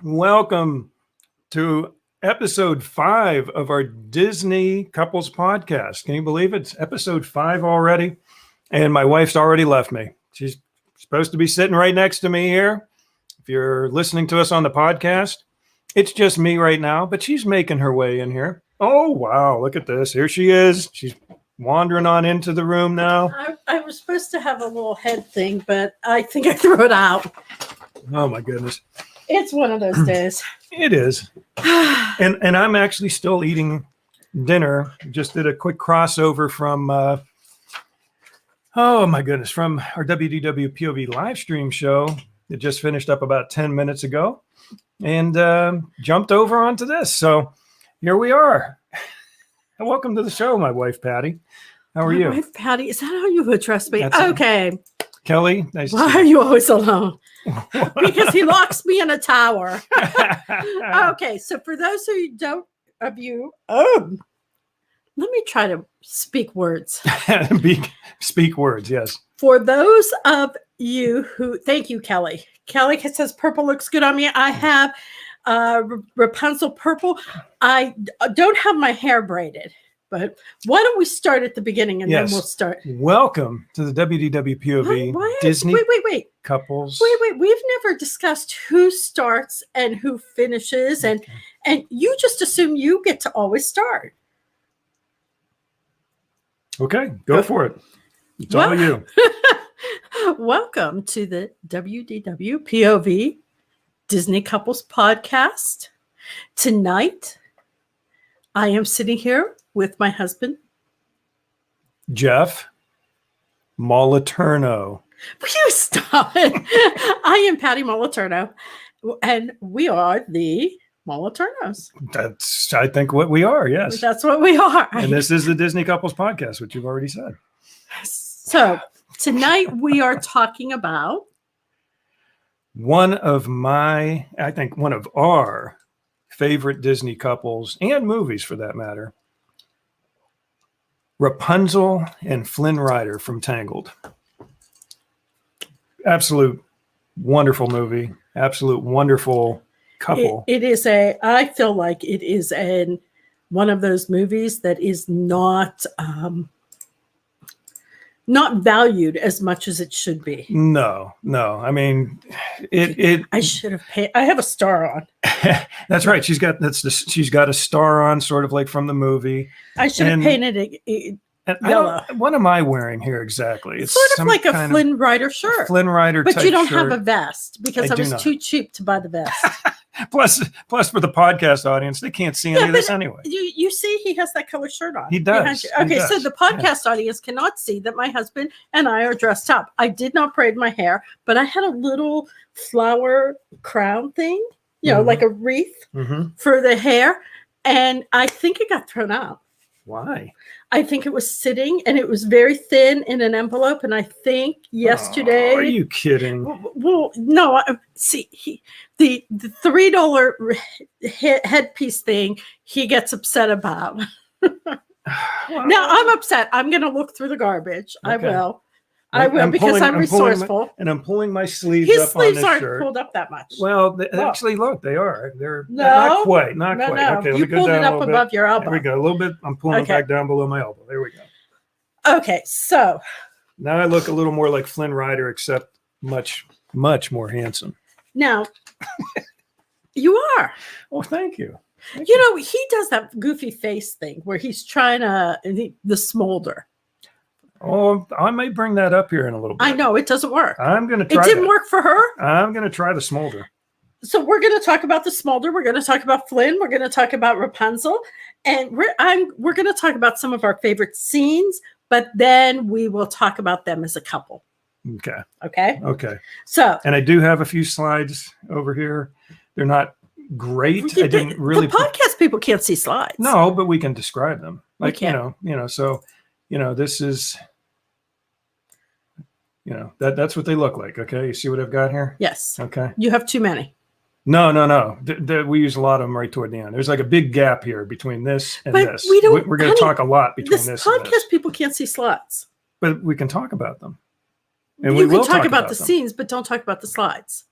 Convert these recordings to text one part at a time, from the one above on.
Welcome to episode 5 of our Disney Couples Podcast. Can you believe it? It's episode 5 already? And my wife's already left me. She's supposed to be sitting right next to me here. If you're listening to us on the podcast, it's just me right now, but she's making her way in here. Oh, wow. Look at this. Here she is. She's wandering on into the room now. I was supposed to have a little head thing, but I think I threw it out. Oh, my goodness. It's one of those days. It is. And I'm actually still eating dinner. Just did a quick crossover from, oh my goodness, from our WDWpov live stream show that just finished up about 10 minutes ago and jumped over onto this. So here we are. And welcome to the show, my wife, Patty. How are you? My wife, Patty. Is that how you address me? That's okay. Kelly, nice Why to see are you always alone? Because he locks me in a tower. Okay, so for those let me try to speak words. Speak words, yes. For those of you who, thank you, Kelly. Kelly says purple looks good on me. I have Rapunzel purple. I don't have my hair braided. But why don't we start at the beginning and then we'll start. Welcome to the WDWpov Disney Couples. Wait. We've never discussed who starts and who finishes. And you just assume you get to always start. Okay, go for it. It's all you. Welcome to the WDWpov Disney Couples Podcast. Tonight, I am sitting here with my husband, Jeff Moliterno. Will you stop it? I am Patty Moliterno, and we are the Moliternos. That's, I think, what we are, yes. That's what we are. And this is the Disney Couples Podcast, which you've already said. So tonight we are talking about one of our favorite Disney couples and movies for that matter, Rapunzel and Flynn Rider from Tangled. Absolute wonderful movie. Absolute wonderful couple. I feel like it is one of those movies that is not valued as much as it should be. No. I mean, I should have paid. I have a star on. That's right. She's got a star on, sort of like from the movie. I should have painted it yellow. What am I wearing here exactly? It's sort of like a Flynn Rider shirt. Flynn Rider, but you don't shirt. have a vest because I was too cheap to buy the vest. Plus, for the podcast audience, they can't see any of this anyway. You see, he has that color shirt on. He does. So the podcast audience cannot see that my husband and I are dressed up. I did not braid my hair, but I had a little flower crown thing, like a wreath for the hair, and I think it got thrown out. Why? I think it was sitting, and it was very thin in an envelope. And I think yesterday. Are you kidding? Well, no. See, the $3 headpiece thing he gets upset about. Now I'm upset. I'm going to look through the garbage. Okay. I will because I'm resourceful. I'm pulling my sleeves His up sleeves on this aren't shirt. pulled up that much. Well, actually, look, they are. They're not quite. No. Okay, you pulled it up above your elbow. There we go. A little bit. I'm pulling it back down below my elbow. There we go. Okay, so. Now I look a little more like Flynn Rider, except much, much more handsome. Now, you are. Oh, thank you. He does that goofy face thing where he's trying the smolder. Oh, I may bring that up here in a little bit. I know it doesn't work. I'm going to try. It didn't work for her. I'm going to try the smolder. So we're going to talk about the smolder. We're going to talk about Flynn. We're going to talk about Rapunzel, and we're going to talk about some of our favorite scenes. But then we will talk about them as a couple. Okay. So, and I do have a few slides over here. They're not great. I didn't really. The podcast people can't see slides. No, but we can describe them. Like can. So this is. That's what they look like. Okay. You see what I've got here? Yes. Okay. You have too many. No. We use a lot of them right toward the end. There's like a big gap here between this and this. We're going to talk a lot between this and this. Podcast people can't see slides. But we can talk about them. And you can talk about the scenes, but don't talk about the slides.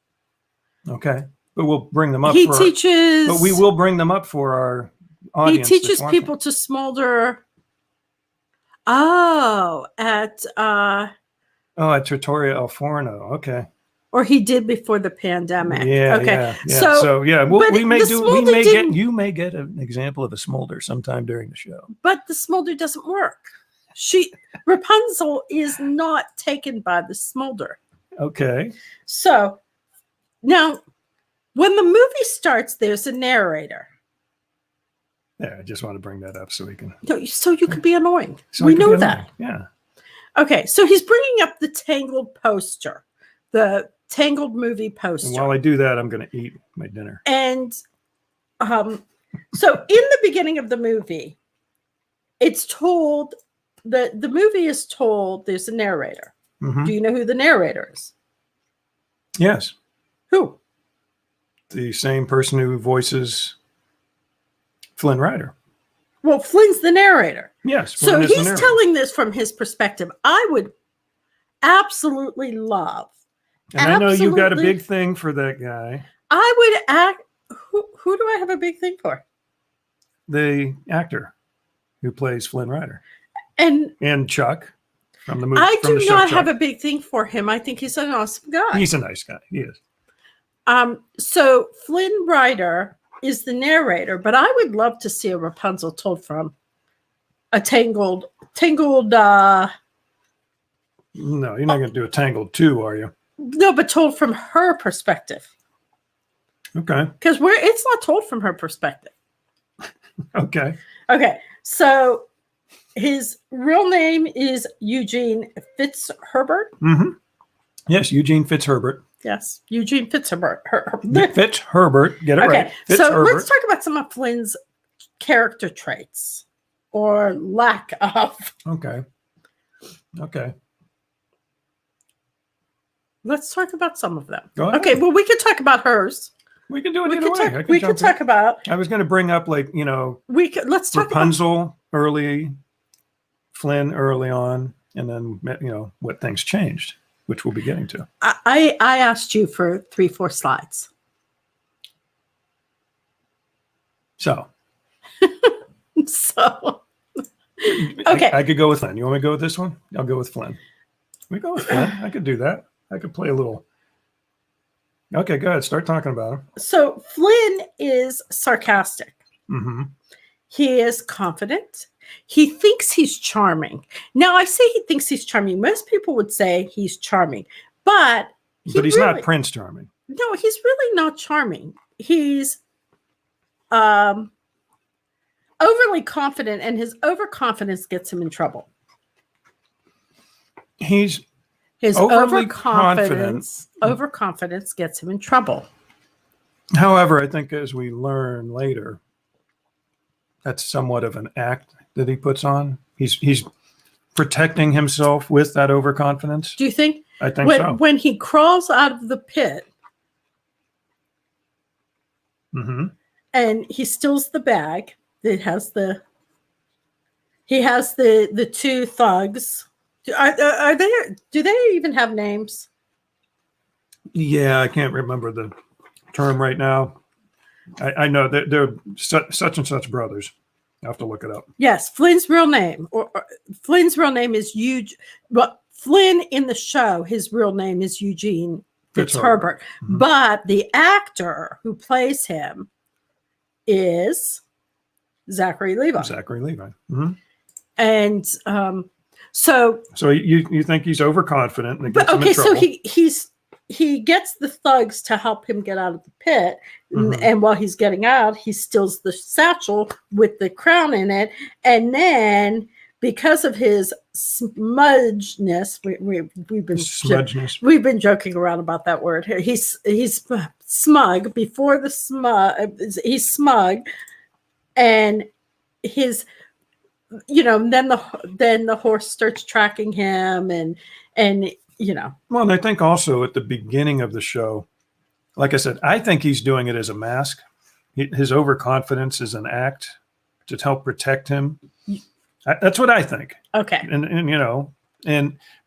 Okay. But we'll bring them up He for teaches. but we will bring them up for our He audience. teaches people to smolder. Oh, at at Trattoria El Forno. Okay. or he did before the pandemic. Yeah. Okay. Yeah. So but we may the do. smolder didn't- You may get an example of a smolder sometime during the show. But the smolder doesn't work. Rapunzel is not taken by the smolder. Okay. So now, when the movie starts, there's a narrator. Yeah, I just want to bring that up so we can. So you could be annoying. So we it could know be that. annoying. Yeah. Okay, so he's bringing up the Tangled poster, the Tangled movie poster. And while I do that, I'm going to eat my dinner. And so in the beginning of the movie, it's told the movie is told there's a narrator. Mhm. Do you know who the narrator is? Yes. Who? The same person who voices Flynn Rider. Well, Flynn's the narrator. Yes. So Flynn is the he's narrator. telling this from his perspective. I would absolutely love. And I know you've got a absolutely- big thing for that guy, I would act. Who do I have a big thing for? the actor who plays Flynn Rider, And Chuck from the movie. I from do the show not Chuck. have a big thing for him. I think he's an awesome guy. He's a nice guy. He is. So Flynn Rider is the narrator, but I would love to see a Rapunzel told from a Tangled. No, you're not going to do a Tangled 2, are you? No, but told from her perspective, Okay. because it's not told from her perspective. Okay. Okay, so his real name is Eugene Fitzherbert. Mm-hmm. Yes, Eugene Fitzherbert. Yes, Eugene Fitzherbert. Fitzherbert. Get it Okay, right. so Fitzherbert. let's talk about some of Flynn's character traits or lack of. Okay. Okay. Let's talk about some of them. Go ahead. Okay, well, we could talk about hers. We can do it We either could way. talk. I can We jump could talk about. in. I was going to bring up, let's talk Rapunzel early, Flynn early on, and then, what things changed, which we'll be getting to. I asked you for 3-4 slides. So, So, okay. I could go with Flynn. You want me to go with this one? I'll go with Flynn. We go with Flynn. I could do that. I could play a little. Okay, go ahead. Start talking about him. So Flynn is sarcastic. Mm-hmm. He is confident. He thinks he's charming. Now, I say he thinks he's charming. Most people would say he's charming, but He's not Prince Charming. No, he's really not charming. He's overly confident, and his overconfidence gets him in trouble. He's His overly overconfidence gets him in trouble. However, I think as we learn later, that's somewhat of an act that he puts on. He's protecting himself with that overconfidence. Do you think? I think so. When he crawls out of the pit Mm-hmm. and he steals the bag that has the two thugs. Are they? Do they even have names? Yeah, I can't remember the term right now. I know that they're such and such brothers. I have to look it up. Yes, Flynn's real name, or Flynn's real name is Eugene. But Flynn in the show, his real name is Eugene Fitzherbert. Mm-hmm. But the actor who plays him is Zachary Levi. Zachary Levi. Mm-hmm. And so you think he's overconfident and it gets him in trouble. so he gets the thugs to help him get out of the pit, Mhm. and while he's getting out, he steals the satchel with the crown in it, and then because of his smudgeness, we've been joking around about that word. He's smug before the smug. He's smug, and his. Then the horse starts tracking him, and Well, and I think also at the beginning of the show, like I said, I think he's doing it as a mask. His overconfidence is an act to help protect him. That's what I think. Okay.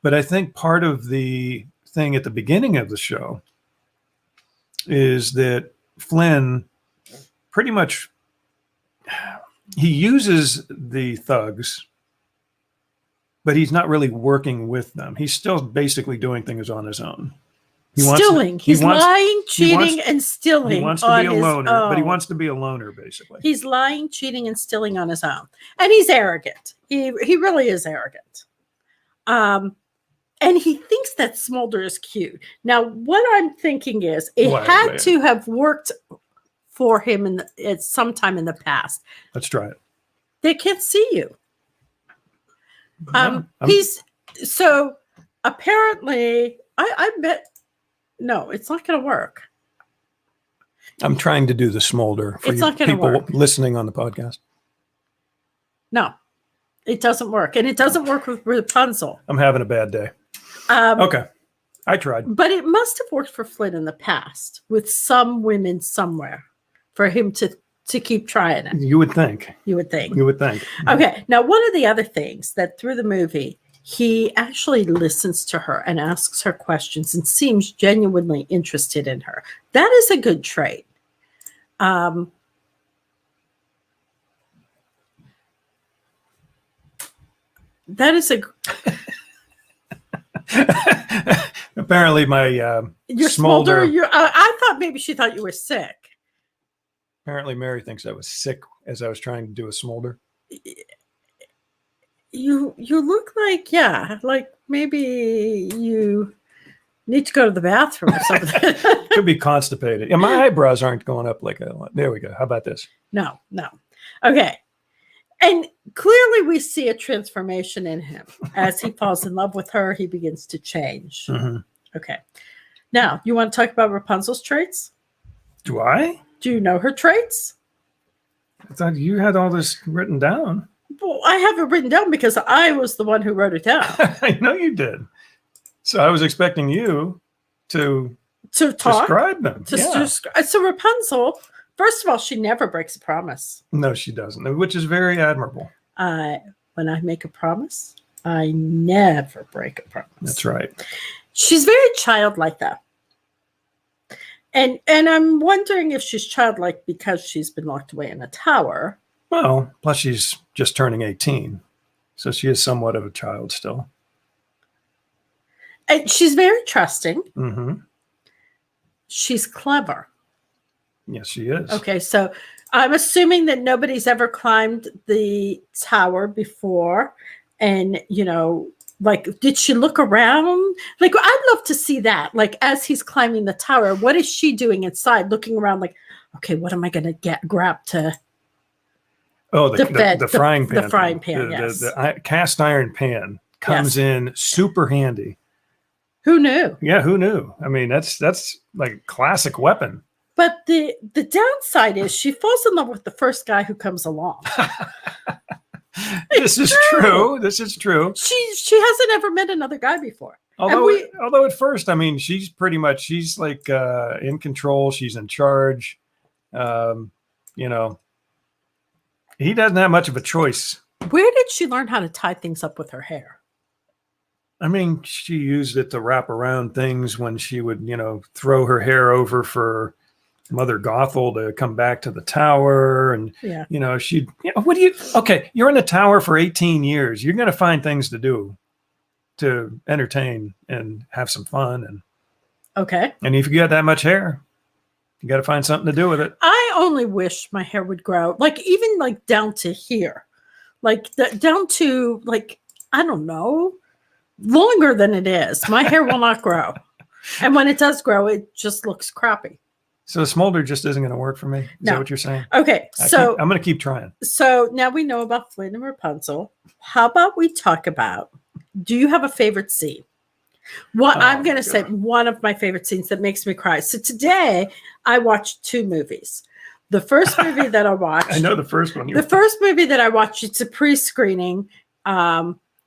But I think part of the thing at the beginning of the show is that Flynn pretty much, he uses the thugs, but he's not really working with them. He's still basically doing things on his own. He's lying, cheating, and stealing. He wants to be a loner, but he wants to be a loner, basically. He's lying, cheating, and stealing on his own. And he's arrogant. He really is arrogant. And he thinks that Smolder is cute. Now, what I'm thinking is it had to have worked for him at some time in the past. Let's try it. They can't see you. So apparently, I bet. No, it's not going to work. I'm trying to do the Smolder for it's you not gonna people work. Listening on the podcast. No, it doesn't work. And it doesn't work with Rapunzel. I'm having a bad day. Okay. I tried. But it must have worked for Flynn in the past with some women somewhere for him to keep trying it. You would think. You would think. You would think. Okay. Now, one of the other things that through the movie, he actually listens to her and asks her questions and seems genuinely interested in her. That is a good trait. That is a. Apparently, my your Smolder. I thought maybe she thought you were sick. Apparently, Mary thinks I was sick as I was trying to do a Smolder. You look like maybe you need to go to the bathroom or something. Could be constipated. And my eyebrows aren't going up like a lot. There we go. How about this? No. Okay. And clearly we see a transformation in him. As he falls in love with her, he begins to change. Mm-hmm. Okay. Now, you want to talk about Rapunzel's traits? Do I? Do you know her traits? I thought you had all this written down. Well, I have it written down because I was the one who wrote it down. I know you did. So I was expecting you to talk, describe them. So Rapunzel, first of all, she never breaks a promise. No, she doesn't, which is very admirable. When I make a promise, I never break a promise. That's right. She's very childlike, though. And I'm wondering if she's childlike because she's been locked away in a tower. Well, plus she's just turning 18. So she is somewhat of a child still. And she's very trusting. Mm-hmm. She's clever. Yes, she is. Okay, so I'm assuming that nobody's ever climbed the tower before. And, did she look around? Like, I'd love to see that. Like, as he's climbing the tower, what is she doing inside, looking around like, okay, what am I going to grab to... Oh, the frying pan. The frying pan, yes. The cast iron pan comes in super handy. Who knew? Yeah, who knew? I mean, that's like a classic weapon. But the downside is she falls in love with the first guy who comes along. This is true. This is true. She hasn't ever met another guy before. Although at first, I mean, she's like in control. She's in charge. He doesn't have much of a choice. Where did she learn how to tie things up with her hair? I mean, she used it to wrap around things when she would, throw her hair over for Mother Gothel to come back to the tower. And, okay, you're in the tower for 18 years. You're going to find things to do to entertain and have some fun. And okay. And if you got that much hair, you got to find something to do with it. I only wish my hair would grow, even down to here, down to I don't know, longer than it is. My hair will not grow, and when it does grow, it just looks crappy. So Smolder just isn't going to work for me. Is that what you're saying? Okay, I'm going to keep trying. So now we know about Flynn and Rapunzel. How about we talk about? Do you have a favorite scene? I'm going to say one of my favorite scenes that makes me cry. So today I watched two movies. The first movie that I watched. I know the first one. The first movie that I watched, it's a pre-screening.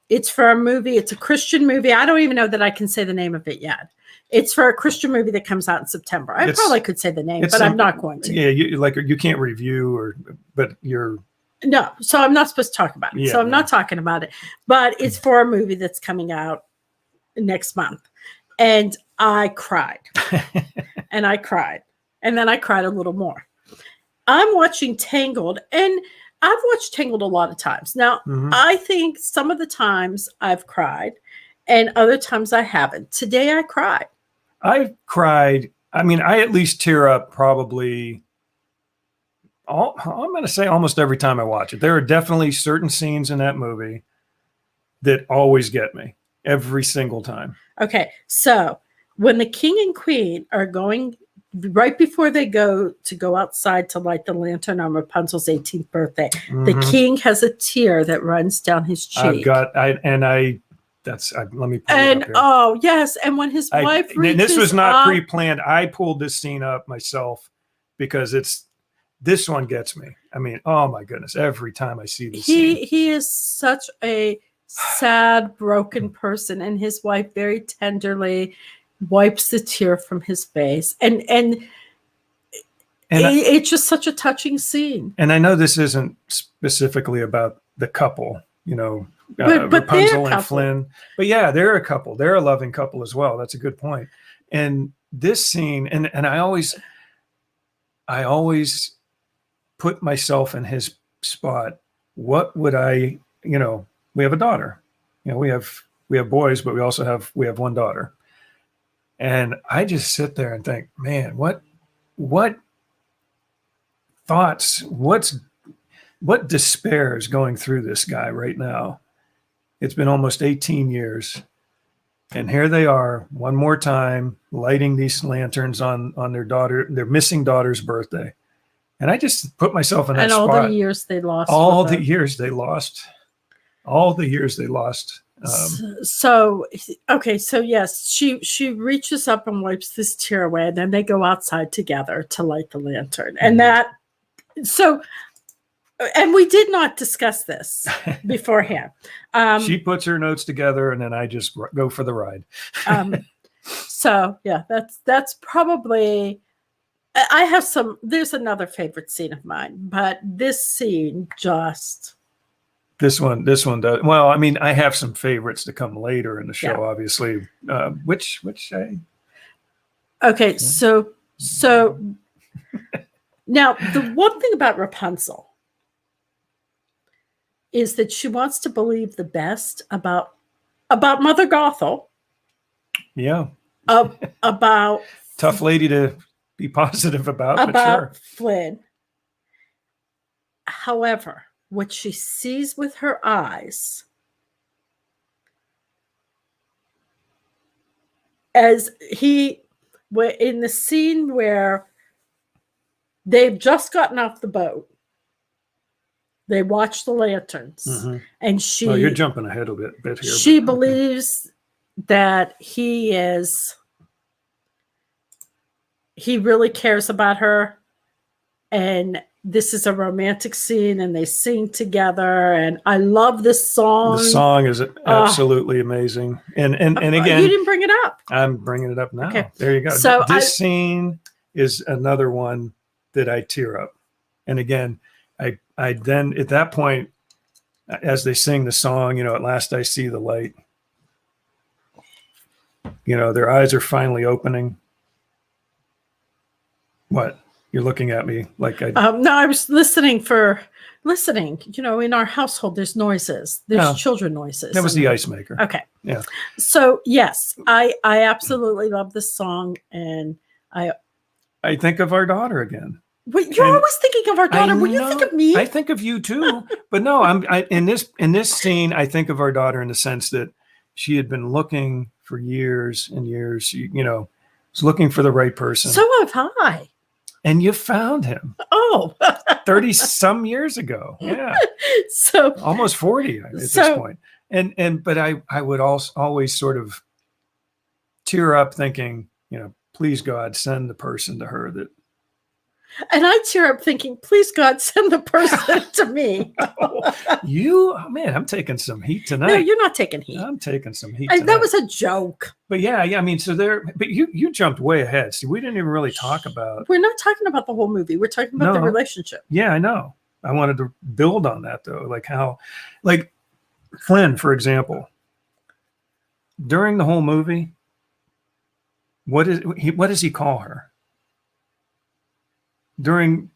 It's for a movie. It's a Christian movie. I don't even know that I can say the name of it yet. It's for a Christian movie that comes out in September. I probably could say the name, but I'm not going to. Yeah, you can't review but you're. No, so I'm not supposed to talk about it. So I'm not talking about it. But it's for a movie that's coming out next month. And I cried. And I cried. And then I cried a little more. I'm watching Tangled, and I've watched Tangled a lot of times. Now, I think some of the times I've cried and other times I haven't. Today I cried. I've cried. I mean, I at least tear up probably, I'm going to say almost every time I watch it. There are definitely certain scenes in that movie that always get me every single time. Okay, so when the king and queen are going, right before they go outside to light the lantern on Rapunzel's 18th birthday, the king has a tear that runs down his cheek. Let me pull it And up here. oh yes, and when his wife reaches this was not up, pre-planned. I pulled this scene up myself because this one gets me. I mean, oh my goodness, every time I see this scene. he is such a sad, broken person, and his wife very tenderly wipes the tear from his face, and it's just such a touching scene. And I know this isn't specifically about the couple, but Rapunzel and Flynn, but yeah, they're a couple. They're a loving couple as well. That's a good point. And this scene, and I always put myself in his spot. What would I, we have a daughter, we have boys, but we have one daughter. And I just sit there and think, man, what thoughts, what despair is going through this guy right now? It's been almost 18 years. And here they are one more time lighting these lanterns on their missing daughter's birthday. And I just put myself in that spot. And all the years they lost. All the years they lost. So yes, she reaches up and wipes this tear away, and then they go outside together to light the lantern. And and we did not discuss this beforehand. She puts her notes together, and then I just go for the ride. So yeah, that's probably. I have there's another favorite scene of mine, but this scene just. This one does. Well, I mean, I have some favorites to come later in the show, obviously, which I. Okay, so now the one thing about Rapunzel is that she wants to believe the best about Mother Gothel. Yeah. About tough lady to be positive about but sure. Flynn. However, what she sees with her eyes as in the scene where they've just gotten off the boat, they watch the lanterns, and she. Oh, you're jumping ahead a bit here. She believes that he really cares about her, and this is a romantic scene, and they sing together, and I love this song. The song is absolutely amazing, and again, you didn't bring it up. I'm bringing it up now. Okay. There you go. So this scene is another one that I tear up, and again, I then at that point, as they sing the song, at last I see the light. Their eyes are finally opening. What? You're looking at me like I. No, I was listening. In our household, there's noises. There's children noises. That was the ice maker. Okay. Yeah. So yes, I absolutely love this song, and I think of our daughter again. But you're always thinking of our daughter. Will you think of me? I think of you too. But no, in this scene, I think of our daughter in the sense that she had been looking for years and years. Was looking for the right person. So have I. And you found him. Oh, 30 some years ago. Yeah. So almost 40 at this point. But I would always sort of tear up thinking, please God, send the person to her that. And I tear up thinking, please God, send the person to me. Man, I'm taking some heat tonight. No, you're not taking heat. I'm taking some heat tonight. That was a joke. But yeah, I mean, but you jumped way ahead. See, we didn't even really talk about. We're not talking about the whole movie. We're talking about the relationship. Yeah, I know. I wanted to build on that though. Flynn, for example, during the whole movie, what does he call her? During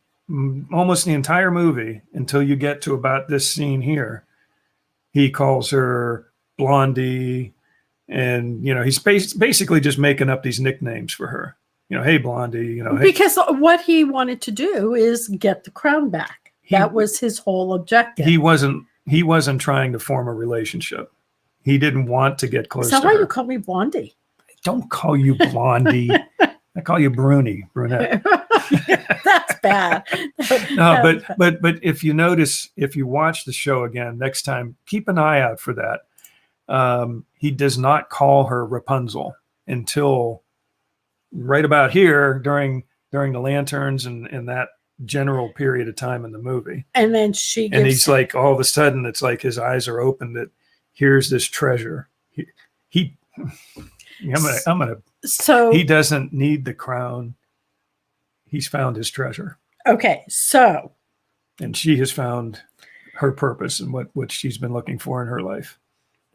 almost the entire movie, until you get to about this scene here, he calls her Blondie, and he's basically just making up these nicknames for her. Hey Blondie, hey. Because what he wanted to do is get the crown back. That was his whole objective. He wasn't trying to form a relationship. He didn't want to get close to her. Is that why you call me Blondie? I don't call you Blondie. I call you brunette. That's bad. No, but if you notice, if you watch the show again next time, keep an eye out for that. He does not call her Rapunzel until right about here during the lanterns and that general period of time in the movie. And then he's like, all of a sudden, it's like his eyes are open that here's this treasure. So he doesn't need the crown. He's found his treasure. Okay, so. And she has found her purpose and what she's been looking for in her life.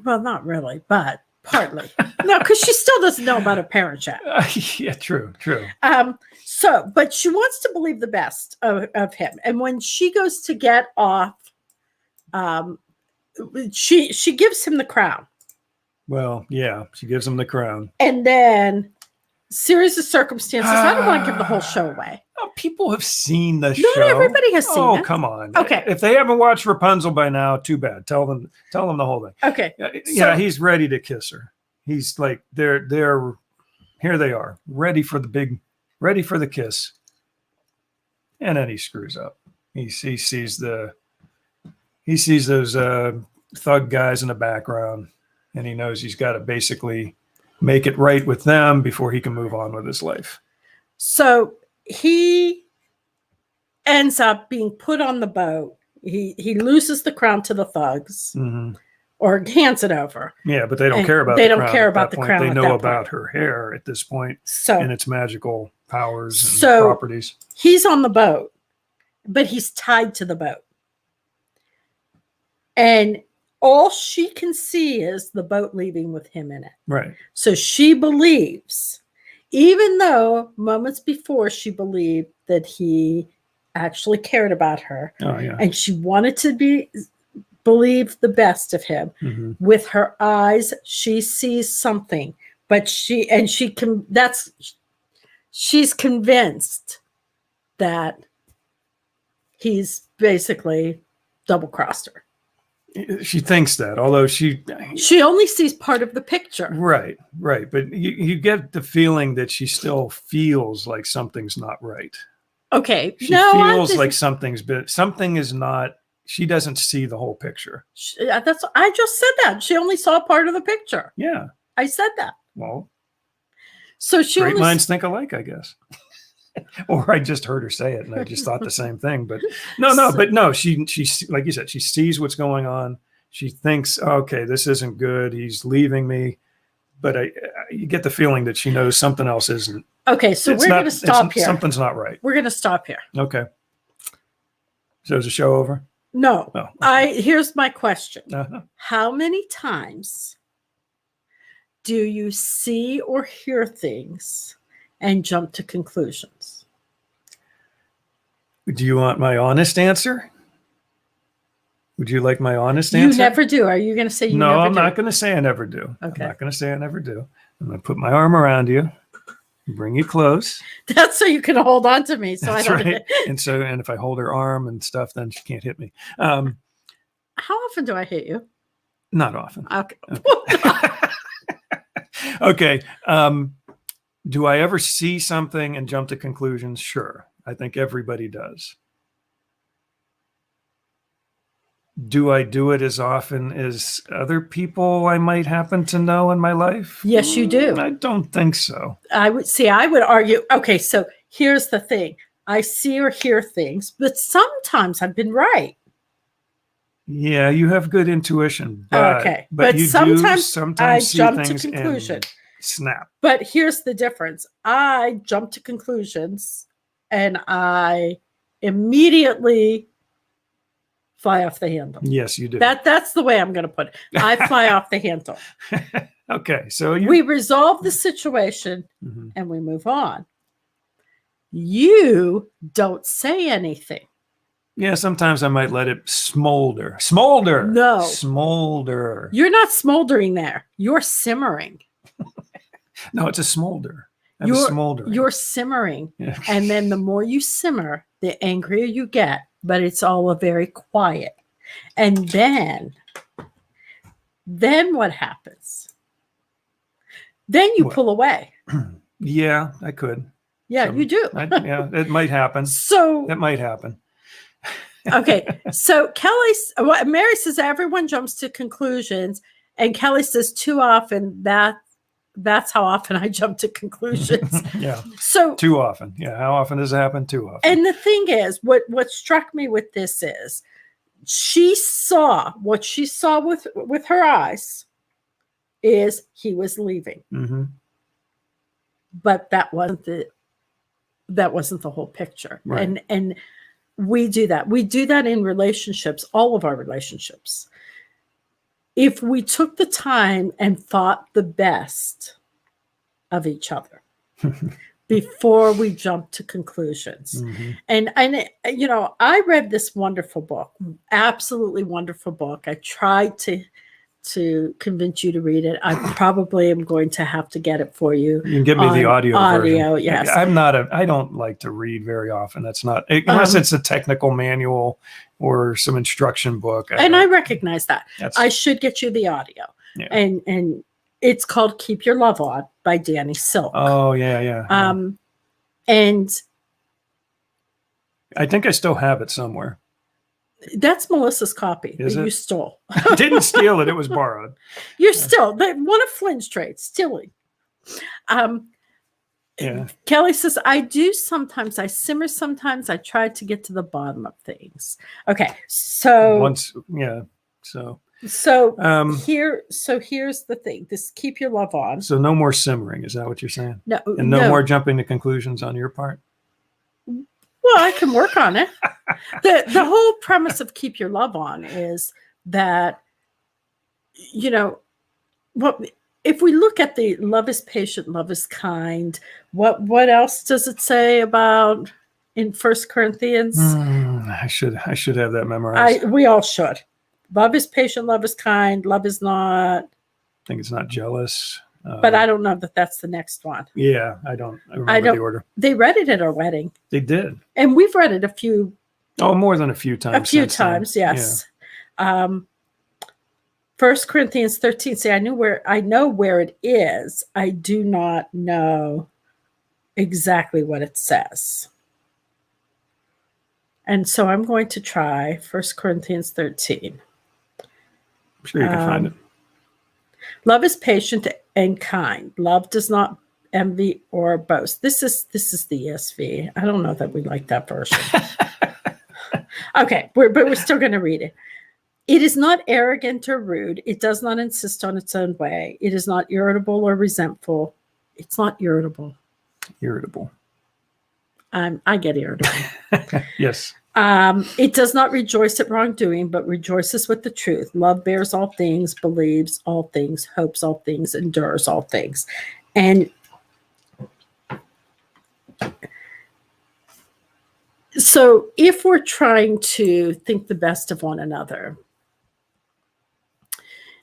Well, not really, but partly. No, because she still doesn't know about her parents yet. Yeah, true. But she wants to believe the best of him. And when she goes to get off, she gives him the crown. Well, yeah, she gives him the crown. And then series of circumstances. I don't want to give the whole show away. Oh, people have seen the show. Not everybody has seen it. Oh, come on. Okay. If they haven't watched Rapunzel by now, too bad. Tell them the whole thing. Okay. Yeah, he's ready to kiss her. He's like, they're here they are, ready for the kiss. And then he screws up. He sees those thug guys in the background, and he knows he's got to basically make it right with them before he can move on with his life. So he ends up being put on the boat. He loses the crown to the thugs, or hands it over. Yeah, but they don't care about. They the don't crown care at about that the point. crown. They know about her hair at this point, and its magical powers and properties. He's on the boat, but he's tied to the boat, and all she can see is the boat leaving with him in it. Right. So she believes, even though moments before she believed that he actually cared about her. Oh, yeah. And she wanted to believe the best of him. With her eyes, she sees something, but she's convinced that he's basically double-crossed her. She thinks that, although she only sees part of the picture. Right. But you get the feeling that she still feels like something's not right. Okay. She feels like something is not. She doesn't see the whole picture. I just said that. She only saw part of the picture. Yeah. I said that. Well, so great minds think alike, I guess. Or I just heard her say it and I just thought the same thing. But no, she like you said, she sees what's going on. She thinks, okay, this isn't good. He's leaving me. But you get the feeling that she knows something else isn't. Okay, so we're going to stop here. Something's not right. We're going to stop here. Okay. So is the show over? No. Oh. Here's my question. How many times do you see or hear things and jump to conclusions? Do you want my honest answer? Would you like my honest answer? You never do. Are you going to say you never do? No, I'm not going to say I never do. Okay. I'm not going to say I never do. I'm going to put my arm around you, bring you close. That's so you can hold on to me. So That's I don't. Right. And if I hold her arm and stuff, then she can't hit me. How often do I hit you? Not often. Okay. Okay. Do I ever see something and jump to conclusions? Sure. I think everybody does. Do I do it as often as other people I might happen to know in my life? Yes, you do. I don't think so. I would argue. Okay, so here's the thing. I see or hear things, but sometimes I've been right. Yeah, you have good intuition. But you sometimes I see jump to things conclusion. and snap. But here's the difference. I jump to conclusions and I immediately fly off the handle. Yes, you do. That's the way I'm going to put it. I fly off the handle. Okay, so you. We resolve the situation Mhm. and we move on. You don't say anything. Yeah, sometimes I might let it smolder. Smolder. No. Smolder. You're not smoldering there. You're simmering. No, it's a smolder. I have a smoldering. You're simmering. Yeah. And then the more you simmer, the angrier you get, but it's all a very quiet. And then what happens? Then you What? pull away. Yeah, I could. Yeah, you do. Yeah, it might happen. So It might happen. okay, so Mary says everyone jumps to conclusions, and Kelly says too often. That's how often I jump to conclusions. Yeah. So Too often. Yeah. How often does it happen? Too often. and the thing is, what struck me with this is she saw what she saw with her eyes is he was leaving, Mm-hmm. but that wasn't the whole picture. Right. And we do that. We do that in relationships, all of our relationships. If we took the time and thought the best of each other before we jump to conclusions. Mm-hmm. And I read this wonderful book, absolutely wonderful book. I tried to convince you to read it. I probably am going to have to get it for you. You can give me the audio version. Yes. I don't like to read very often. That's not, unless it's a technical manual or some instruction book. I recognize that. That's- I should get you the audio. Yeah. And it's called Keep Your Love On by Danny Silk. Oh, yeah. And I think I still have it somewhere. that's Melissa's copy Is that it? you stole. I didn't steal it. It was borrowed. You're still one of Flynn's traits, stealing. Yeah. Kelly says, I do sometimes. I simmer sometimes. I try to get to the bottom of things. Okay, so here's the thing. This keep your love on. So no more simmering. Is that what you're saying? No, And no more jumping to conclusions on your part? Well, I can work on it. The whole premise of keep your love on is that, if we look at the love is patient, love is kind, what else does it say about in 1 Corinthians? I should have that memorized. We all should. Love is patient, love is kind, love is not. I think it's not jealous. But I don't know that that's the next one. Yeah, I remember the order. They read it at our wedding. They did. And we've read it a few. Oh, more than a few times. A few times, yes. Yeah. 1 Corinthians 13. See, I know where it is. I do not know exactly what it says. And so I'm going to try 1 Corinthians 13. I'm sure you can find it. Love is patient and kind. Love does not envy or boast. This is the ESV. I don't know that we like that version. Okay, but we're still going to read it. It is not arrogant or rude. It does not insist on its own way. It is not irritable or resentful. It's not irritable. Irritable. I get irritable. Yes. It does not rejoice at wrongdoing, but rejoices with the truth. Love bears all things, believes all things, hopes all things, endures all things. And so if we're trying to think the best of one another.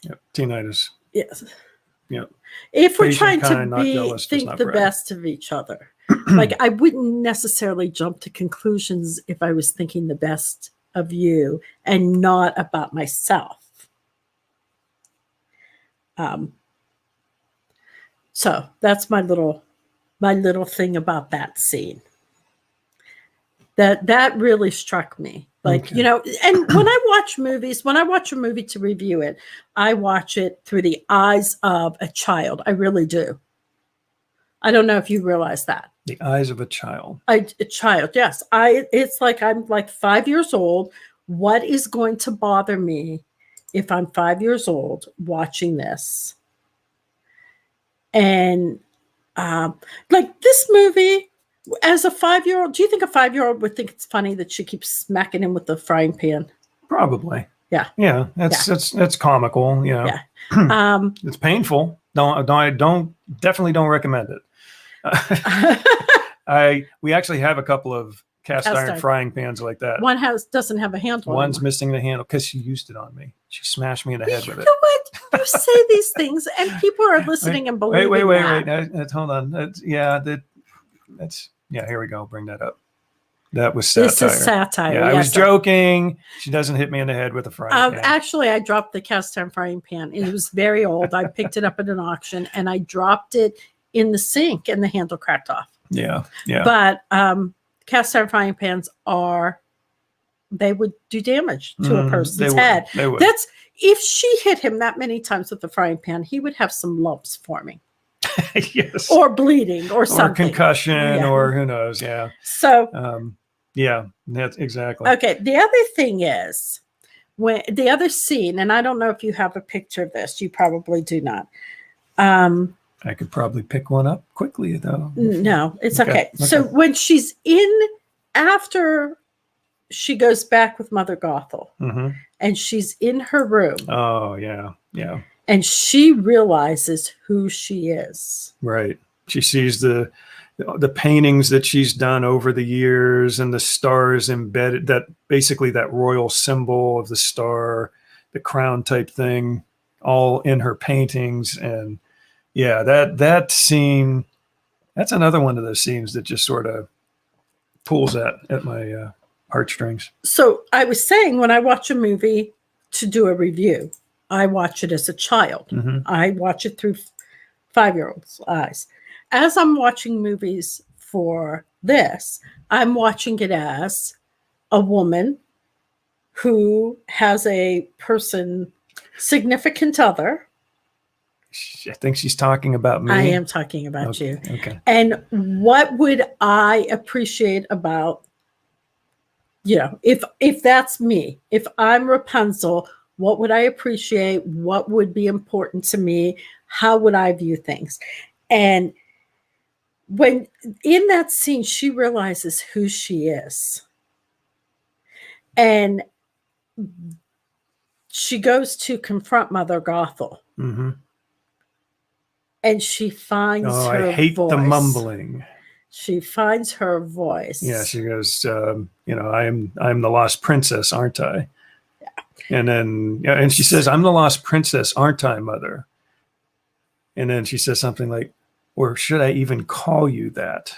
Yep. Tinnitus. Yes. Yep. If we're Patient, trying kind, to jealous, think the best of each other. Like I wouldn't necessarily jump to conclusions if I was thinking the best of you and not about myself. So that's my little thing about that scene. That really struck me. Like, Okay. And when I watch a movie to review it, I watch it through the eyes of a child. I really do. I don't know if you realize that. The eyes of a child. A child, yes. It's like I'm like 5 years old. What is going to bother me if I'm 5 years old watching this? And like this movie, as a 5-year-old, do you think a 5-year-old would think it's funny that she keeps smacking him with the frying pan? Probably. Yeah. Yeah. That's comical. Yeah. Yeah. It's painful. Definitely don't recommend it. We actually have a couple of cast iron frying pans like that. One doesn't have a handle. One's anymore. missing the handle because she used it on me. She smashed me in the head with it. You know what? You say these things, and people are listening and believing. Wait. Hold on. That's here we go. Bring that up. That was satire. This is satire. Yeah, I was joking. She doesn't hit me in the head with a frying pan. Actually, I dropped the cast iron frying pan. It was very old. I picked it up at an auction, and I dropped it in the sink, and the handle cracked off. Yeah. But cast iron frying pans they would do damage to a person's head. They would. That's if she hit him that many times with the frying pan, he would have some lumps forming. Yes. Or bleeding or something. Or concussion or who knows. Yeah. So that's exactly. Okay. The other thing is when the other scene, and I don't know if you have a picture of this, you probably do not. I could probably pick one up quickly though. No, it's okay. So when she's after she goes back with Mother Gothel and she's in her room. Oh, yeah. Yeah. And she realizes who she is. Right. She sees the paintings that she's done over the years and the stars embedded, that basically that royal symbol of the star, the crown type thing, all in her paintings. And yeah, that scene, that's another one of those scenes that just sort of pulls at my heartstrings. So I was saying, when I watch a movie to do a review, I watch it as a child. I watch it through 5-year-olds' eyes. As I'm watching movies for this, I'm watching it as a woman who has a significant other. I think she's talking about me. I am talking about you. Okay. And what would I appreciate about, if that's me, if I'm Rapunzel, what would I appreciate? What would be important to me? How would I view things? And when in that scene, she realizes who she is. And she goes to confront Mother Gothel. And she finds her I hate voice. the mumbling. She finds her voice. Yeah, she goes, I'm the lost princess, aren't I? Yeah. And then, and she says, I'm the lost princess, aren't I, Mother? And then she says something like, or should I even call you that?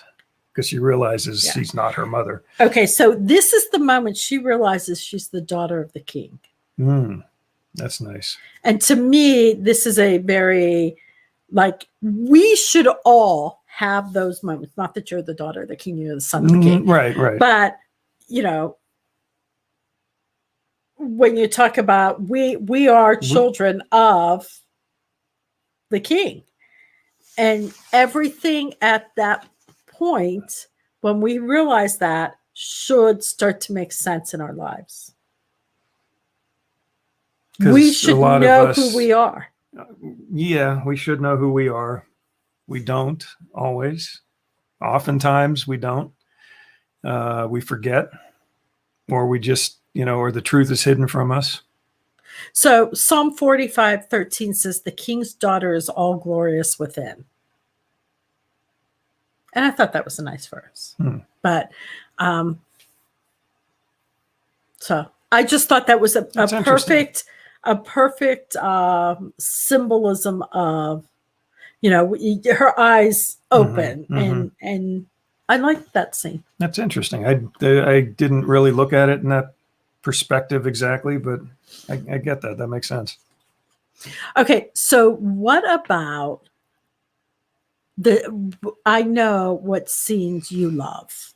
Because she realizes she's not her mother. Okay, so this is the moment she realizes she's the daughter of the king. That's nice. And to me, this is a very, we should all have those moments. Not that you're the daughter of the king, you're the son of the king. Right. But, when you talk about we are children of the king. And everything at that point, when we realize that, should start to make sense in our lives. We should know who we are. Yeah, we should know who we are. We don't always. Oftentimes we don't. We forget, or we just, or the truth is hidden from us. So Psalm 45:13 says, the king's daughter is all glorious within. And I thought that was a nice verse. But so I just thought that was a perfect symbolism of, her eyes open and I liked that scene. That's interesting. I didn't really look at it in that perspective exactly, but I get that. That makes sense. Okay, so what about I know what scenes you love.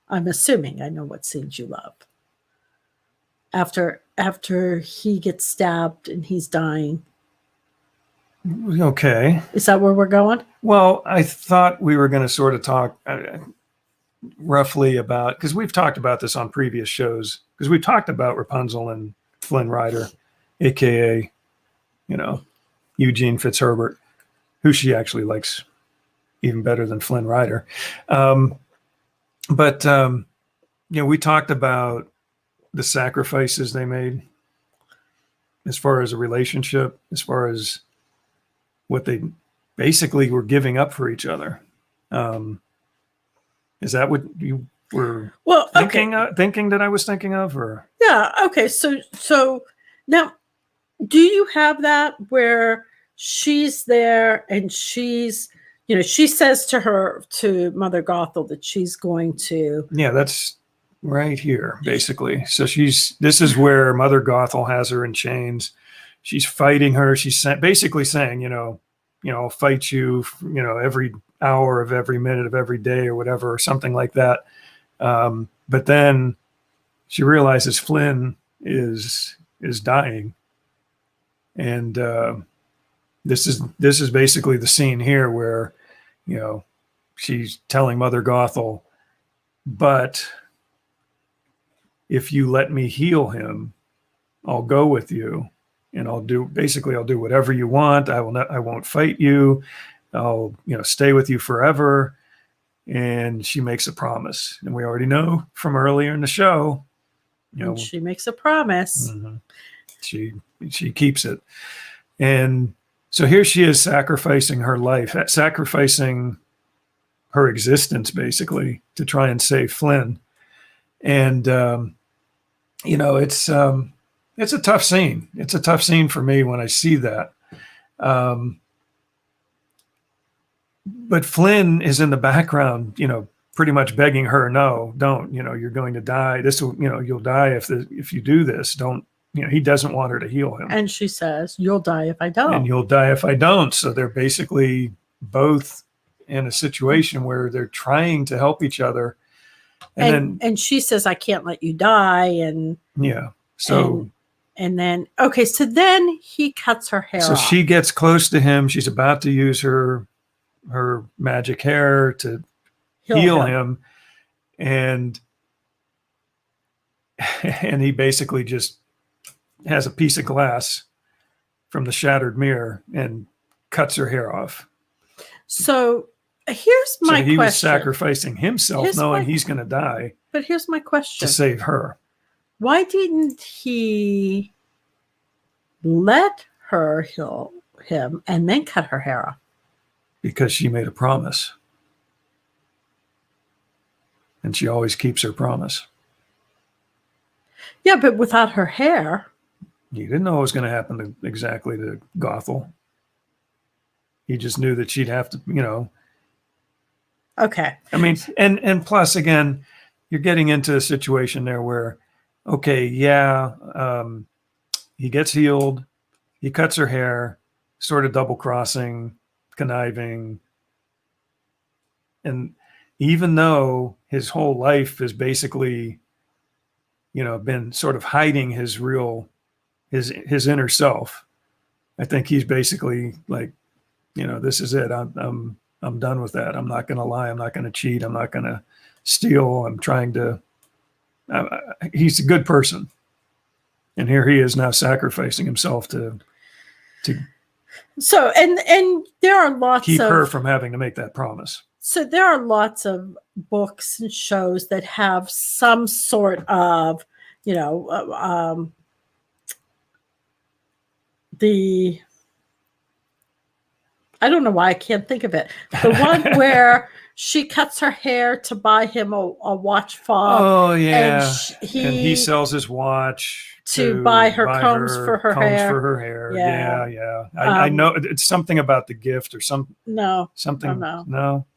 I'm assuming I know what scenes you love. After he gets stabbed and he's dying. Okay. Is that where we're going? Well, I thought we were going to sort of talk roughly about, because we've talked about this on previous shows, because we've talked about Rapunzel and Flynn Rider, aka, Eugene Fitzherbert, who she actually likes even better than Flynn Rider. But we talked about the sacrifices they made as far as a relationship, as far as what they basically were giving up for each other. Is that what you were thinking that I was thinking of? Or yeah, okay. So now, do you have that where she's there and she's, she says to Mother Gothel that she's going to. Yeah, that's right here, basically. So this is where Mother Gothel has her in chains. She's fighting her. She's basically saying, I'll fight you, every hour of every minute of every day or whatever, or something like that. But then she realizes Flynn is dying. And this is basically the scene here where, she's telling Mother Gothel, but if you let me heal him, I'll go with you, and I'll do whatever you want. I won't fight you. I'll, stay with you forever. And she makes a promise. And we already know from earlier in the show, and she makes a promise. Mm-hmm. She keeps it. And so here she is sacrificing her life, sacrificing her existence, basically, to try and save Flynn. And, it's a tough scene. It's a tough scene for me when I see that. But Flynn is in the background, pretty much begging her, no, don't, you're going to die. This will, you'll die if you do this. Don't, he doesn't want her to heal him. And she says, you'll die if I don't. And you'll die if I don't. So they're basically both in a situation where they're trying to help each other. And she says, I can't let you die. And yeah. So and then, okay, so then he cuts her hair off. She gets close to him. She's about to use her magic hair to heal him. And he basically just has a piece of glass from the shattered mirror and cuts her hair off. So here's my question. He was sacrificing himself knowing he's going to die. But here's my question. To save her. Why didn't he let her heal him and then cut her hair off? Because she made a promise. And she always keeps her promise. Yeah, but without her hair. He didn't know what was going to happen exactly to Gothel. He just knew that she'd have to, Okay. I mean, and plus, again, you're getting into a situation there where, okay, yeah, he gets healed. He cuts her hair, sort of double-crossing, conniving. And even though his whole life is basically, been sort of hiding his inner self, I think he's basically like, this is it. I'm done with that. I'm not going to lie. I'm not going to cheat. I'm not going to steal. I'm trying to, he's a good person. And here he is now sacrificing himself to so, and there are lots keep her from having to make that promise. So there are lots of books and shows that have some sort of, I don't know why I can't think of it. The one where she cuts her hair to buy him a watch fob. Oh yeah, and he sells his watch to buy her combs for her hair. Yeah. I know it's something about the gift or something. No.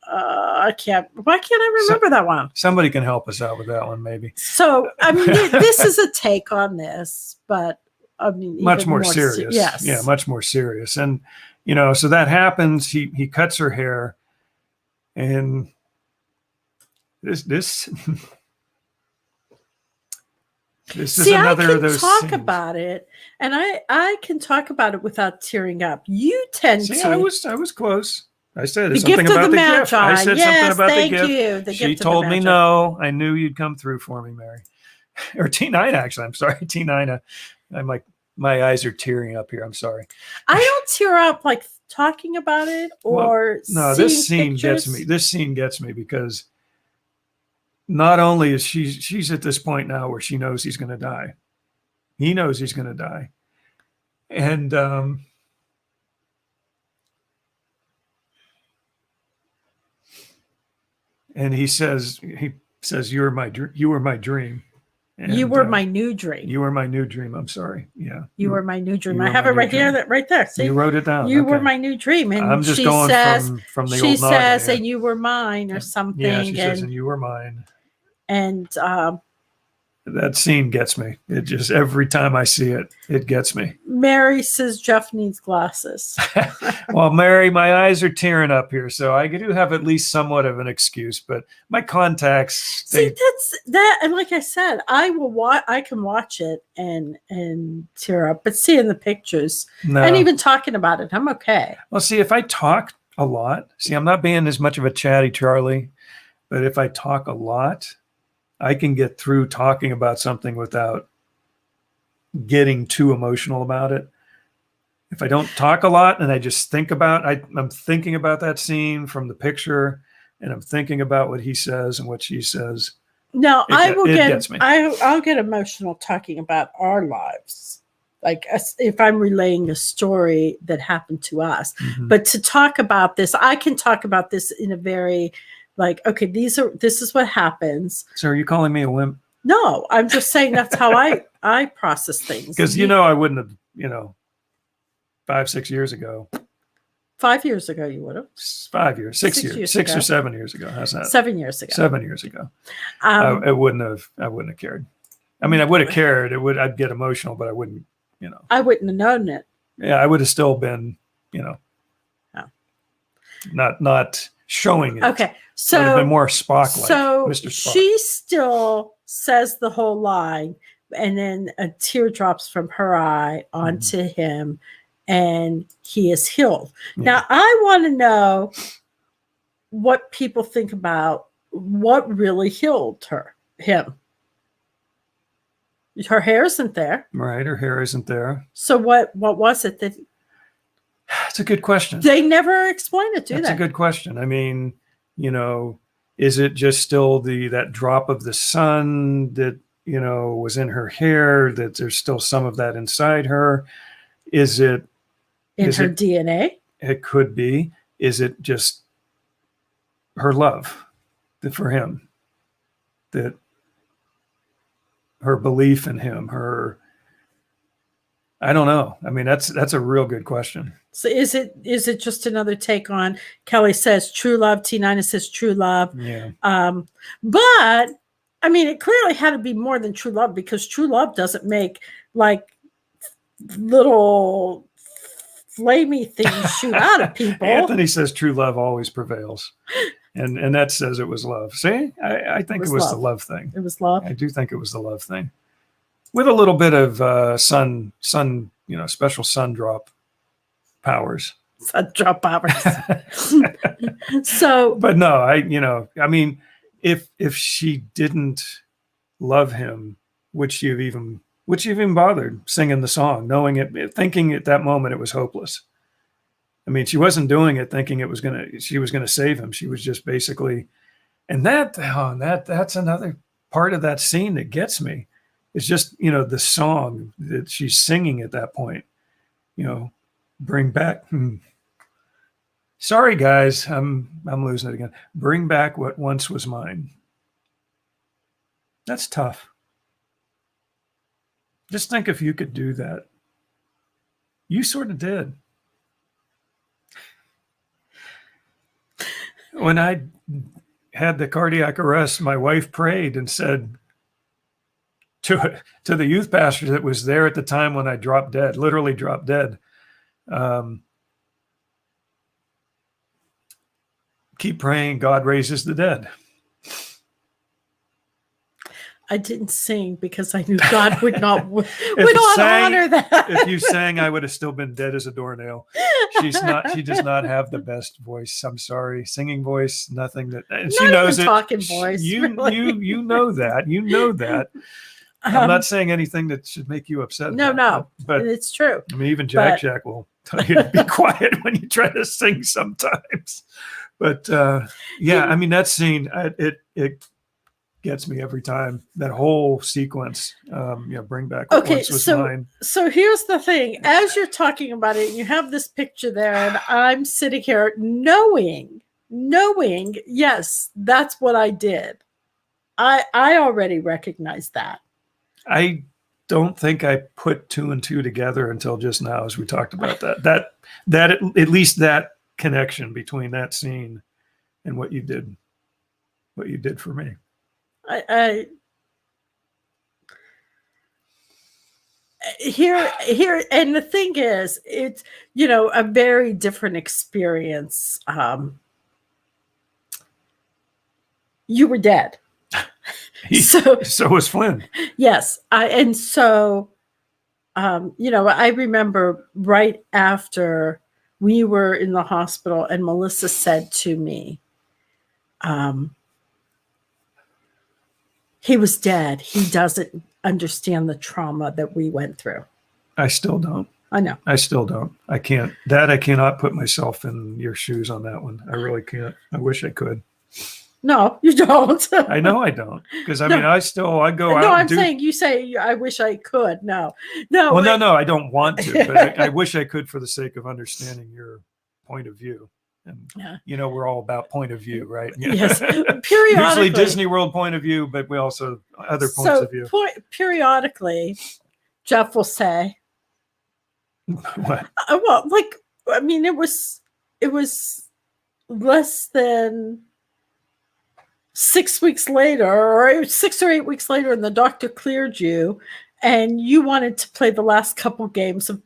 I can't. Why can't I remember that one? Somebody can help us out with that one, maybe. So I mean, this is a take on this, but I mean, much more serious. Yes. Yeah, much more serious. And so that happens. He cuts her hair, and this is another of those. I can talk about it, and I can talk about it without tearing up. You tend to. I was close. I said the something gift about of the Magi. gift. I said something about the gift. You. The she gift told of the me no. I knew you'd come through for me, Mary. Or T9, actually. I'm sorry, T9. I'm like, my eyes are tearing up here. I'm sorry. I don't tear up like talking about it or this scene pictures. gets me. This scene gets me because not only is she's at this point now where she knows he's going to die. He knows he's going to die. And and he says, you were my dream. And, you were my new dream. You were my new dream. I'm sorry. Yeah. You were my new dream. I have it right here, right there. See, you wrote it down. You were my new dream. And I'm just she going says, from the she old novel, says, yeah. and you were mine or something. Yeah, she says, and you were mine. And that scene gets me. It just, every time I see it, it gets me. Mary says Jeff needs glasses. Well, Mary, my eyes are tearing up here, so I do have at least somewhat of an excuse, but my contacts. See, that's that, and like I said, I can watch it and tear up, but seeing the pictures and even talking about it, I'm okay. Well, see, if I talk a lot, I'm not being as much of a chatty Charlie, but if I talk a lot, I can get through talking about something without getting too emotional about it. If I don't talk a lot and I just think about, I'm thinking about that scene from the picture, and I'm thinking about what he says and what she says. No, I'll get emotional talking about our lives. Like if I'm relaying a story that happened to us, but to talk about this, I can talk about this in a very like, okay, this is what happens. So are you calling me a wimp? No, I'm just saying that's how I process things. Because I wouldn't have, 5-6 years ago. 5 years ago, you would have. 5 years, 6 years, 6 or 7 years ago. How's that? 7 years ago. 7 years ago. I wouldn't have cared. I mean, I would have cared. I'd get emotional, but I wouldn't, I wouldn't have known it. Yeah, I would have still been, not showing it. Okay. So it would have been more Spock-like. So Mr. Spock. She still says the whole line, and then a tear drops from her eye onto him, and he is healed. Yeah. Now, I want to know what people think about what really healed him. Her hair isn't there. Right, her hair isn't there. So what was it that... It's a good question. They never explain it, do they? That's a good question. I mean, is it just still that drop of the sun that, was in her hair, that there's still some of that inside her? Is it in her DNA? It could be. Is it just her love for him? That her belief in him, I don't know. I mean, that's a real good question. So is it just another take on Kelly says true love, T9 says true love. Yeah. But I mean, it clearly had to be more than true love, because true love doesn't make like little flamey things shoot out of people. Anthony says true love always prevails. And that says it was love. See, I think it was the love thing. It was love. I do think it was the love thing, with a little bit of sun, special sun drop powers. Sun drop powers. So, but no, I mean, if she didn't love him, would she have even bothered singing the song, knowing it, thinking at that moment it was hopeless? I mean, she wasn't doing it thinking she was gonna save him. She was just basically, and that's another part of that scene that gets me. It's just, the song that she's singing at that point, bring back. Sorry guys, I'm losing it again. Bring back what once was mine. That's tough. Just think if you could do that. You sort of did. When I had the cardiac arrest, my wife prayed and said to the youth pastor that was there at the time when I dropped dead, literally dropped dead, keep praying, God raises the dead. I didn't sing because I knew God would not honor that. If you sang, I would have still been dead as a doornail. She does not have the best voice. I'm sorry. Singing voice, nothing that, and she knows it. Talking voice. You know that. You know that. I'm not saying anything that should make you upset. No, but it's true. I mean, even Jack will tell you to be quiet when you try to sing sometimes. But I mean, that scene, it gets me every time. That whole sequence, bring back what once was mine. So here's the thing: as you're talking about it, you have this picture there, and I'm sitting here knowing knowing, yes, that's what I did. I already recognized that. I don't think I put 2 and 2 together until just now, as we talked about that at least that connection between that scene and what you did for me. I here, and the thing is, it's, a very different experience. You were dead. So was Flynn. Yes. I remember right after we were in the hospital and Melissa said to me, he was dead. He doesn't understand the trauma that we went through. I still don't. I know. I still don't. I cannot put myself in your shoes on that one. I really can't. I wish I could. No, you don't. I know I don't. Because I mean, I go out. No, I'm saying you say, I wish I could. No. Well, no, I don't want to, but I wish I could for the sake of understanding your point of view. And, we're all about point of view, right? Yes. Periodically. Usually Disney World point of view, but we also other points of view. Periodically, Jeff will say, what? Well, it was less than 6 weeks later, or 6 or 8 weeks later, and the doctor cleared you, and you wanted to play the last couple games of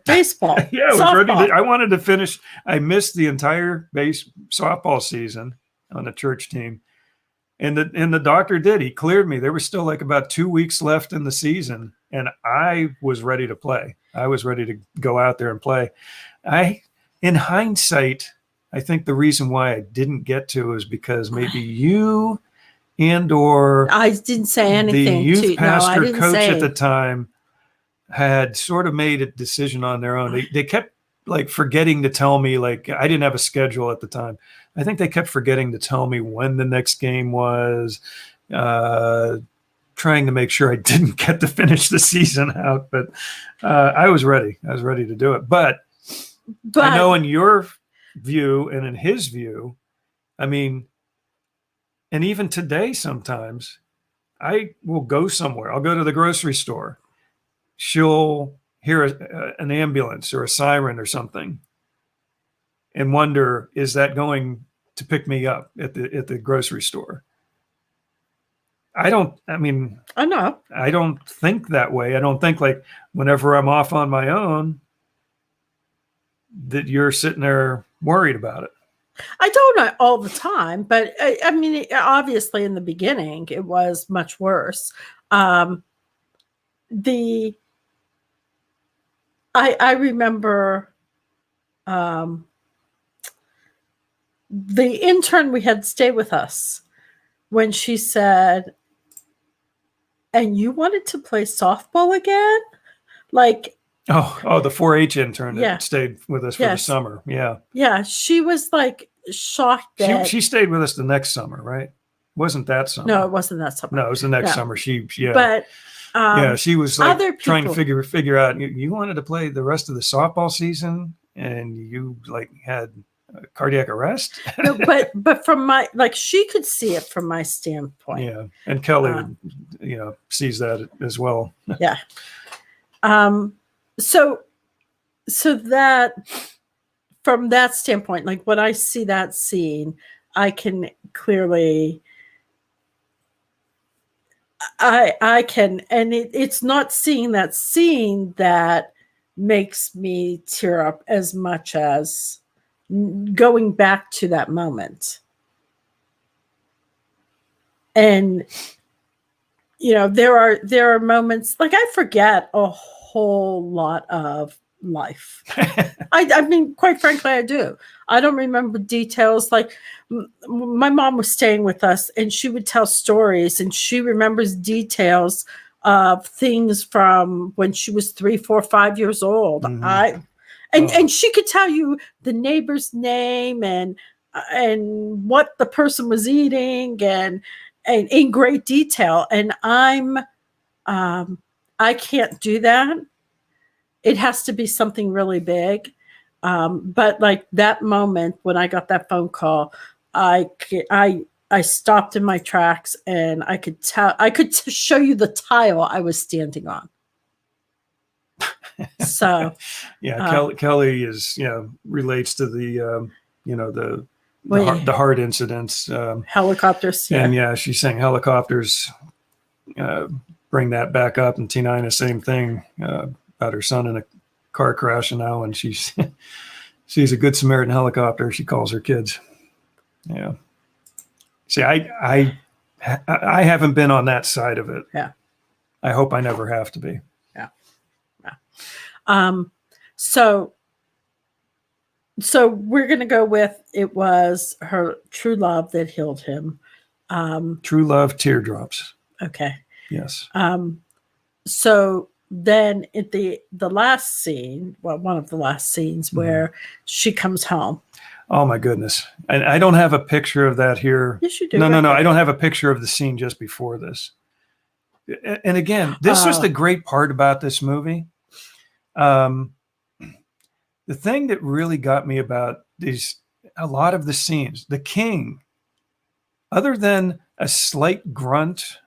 baseball. Yeah, I was ready I wanted to finish. I missed the entire softball season on the church team, and the doctor did. He cleared me. There was still about 2 weeks left in the season, and I was ready to play. I was ready to go out there and play. In hindsight, I think the reason why I didn't get to is because maybe you or I didn't say anything. The youth pastor coach at the time had sort of made a decision on their own. They kept forgetting to tell me, I didn't have a schedule at the time. I think they kept forgetting to tell me when the next game was, trying to make sure I didn't get to finish the season out. But I was ready. I was ready to do it. But I know in your view and in his view, I mean, and even today, sometimes I will go somewhere. I'll go to the grocery store. She'll hear an ambulance or a siren or something and wonder, is that going to pick me up at the grocery store? I know. I don't think that way. I don't think whenever I'm off on my own that you're sitting there worried about it. I don't all the time, but obviously in the beginning it was much worse. I remember the intern we had stay with us when she said, "And you wanted to play softball again?" Oh, the 4-H intern that stayed with us for the summer. Yeah. Yeah. She was shocked that she stayed with us the next summer, right? Wasn't that summer? No, it wasn't that summer. No, it was the next summer. But she was trying to figure out, you wanted to play the rest of the softball season and you had cardiac arrest. No, but from my, she could see it from my standpoint. Yeah. And Kelly, sees that as well. Yeah. So that, from that standpoint, when I see that scene, I can clearly, I can, and it's not seeing that scene that makes me tear up as much as going back to that moment. And, there are moments, I forget a whole lot of life. Quite frankly, I do. I don't remember details. My mom was staying with us and she would tell stories and she remembers details of things from when she was 3, 4, 5 years old. Mm-hmm. And she could tell you the neighbor's name and what the person was eating and in great detail. And I can't do that. It has to be something really big. But like that moment when I got that phone call, I stopped in my tracks, and I could show you the tile I was standing on. So yeah, Kelly is relates to the the heart incidents, helicopters. Yeah. And she's saying helicopters bring that back up, and T9 the same thing about her son in a car crash now, and she's a good Samaritan helicopter, she calls her kids. Yeah. See, I haven't been on that side of it. Yeah. I hope I never have to be. Yeah. So we're gonna go with it was her true love that healed him. True love, teardrops. Okay. Yes. So then at the last scene, well, one of the last scenes where she comes home. Oh my goodness. I don't have a picture of that here. Yes, you do. No. I don't have a picture of the scene just before this. And again, this was the great part about this movie. The thing that really got me about a lot of the scenes, the king, other than a slight grunt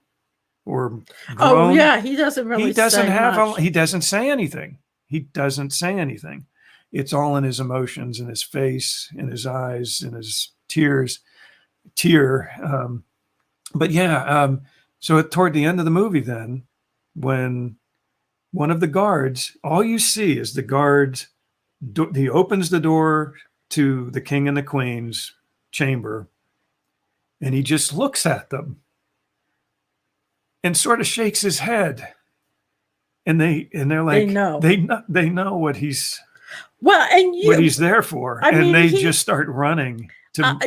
or groan, he doesn't really. He doesn't much. He doesn't say anything. He doesn't say anything. It's all in his emotions, in his face, in his eyes, in his tears. But so toward the end of the movie, then, when one of the guards, all you see is the guards. He opens the door to the king and the queen's chamber, and he just looks at them and sort of shakes his head, and they're like, they know what he's what he's there for, they just start running.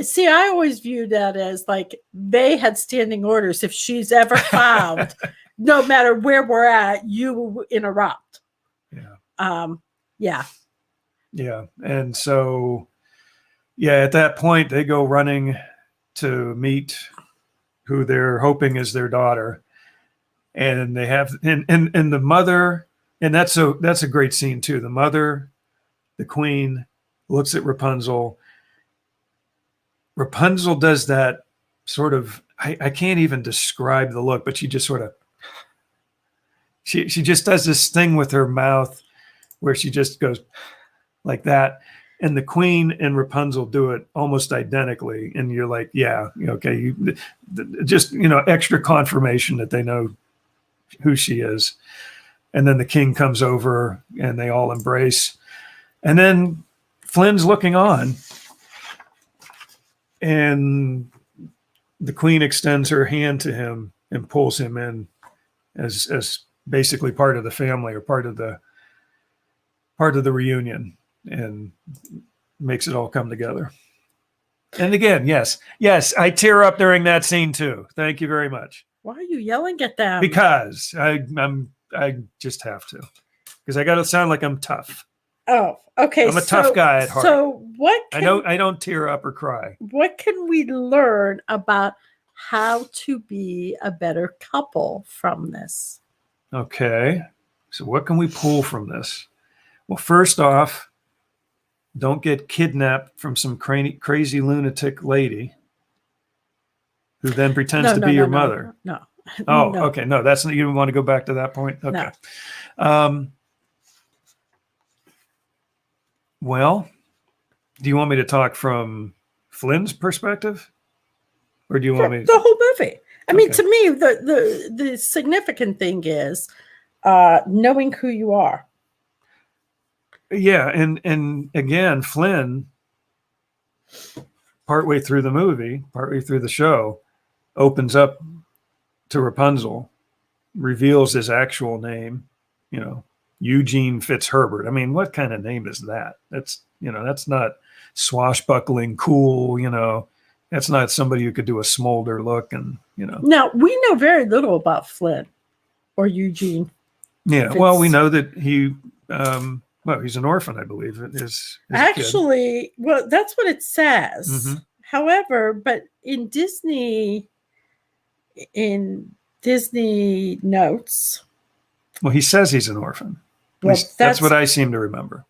See, I always view that as like they had standing orders. If she's ever found, no matter where we're at, you will interrupt. Yeah. And so, at that point, they go running to meet who they're hoping is their daughter. And they have, and the mother, and that's a great scene too. The mother, the queen, looks at Rapunzel. Rapunzel does that sort of, I can't even describe the look, but she just sort of, she just does this thing with her mouth where she just goes like that. And the queen and Rapunzel do it almost identically. And you're like, yeah, okay. Just, extra confirmation that they know who she is. And then the king comes over and they all embrace. And then Flynn's looking on, and the queen extends her hand to him and pulls him in as basically part of the family, or part of the reunion, and makes it all come together. And again, yes, I tear up during that scene too. Thank you very much. Why are you yelling at them? Because I just have to, because I got to sound like I'm tough. Oh, okay. I'm a tough guy at heart. So I don't tear up or cry. What can we learn about how to be a better couple from this? Okay. So what can we pull from this? Well, first off, don't get kidnapped from some crazy lunatic lady who then pretends to be your mother. No. Oh, no. Okay. No, that's, you want to go back to that point? Okay. No. Well, do you want me to talk from Flynn's perspective, or do you want me the whole movie? I mean, to me, the significant thing is knowing who you are. Yeah, and again, Flynn, partway through the movie, partway through the show, opens up to Rapunzel, reveals his actual name, Eugene Fitzherbert. I mean, what kind of name is that? That's not swashbuckling, cool, that's not somebody who could do a smolder look and. Now, we know very little about Flynn or Eugene. Yeah, well, we know that he, he's an orphan, I believe. Actually, well, that's what it says. Mm-hmm. However, but in Disney notes. Well, he says he's an orphan. Well, that's what I seem to remember.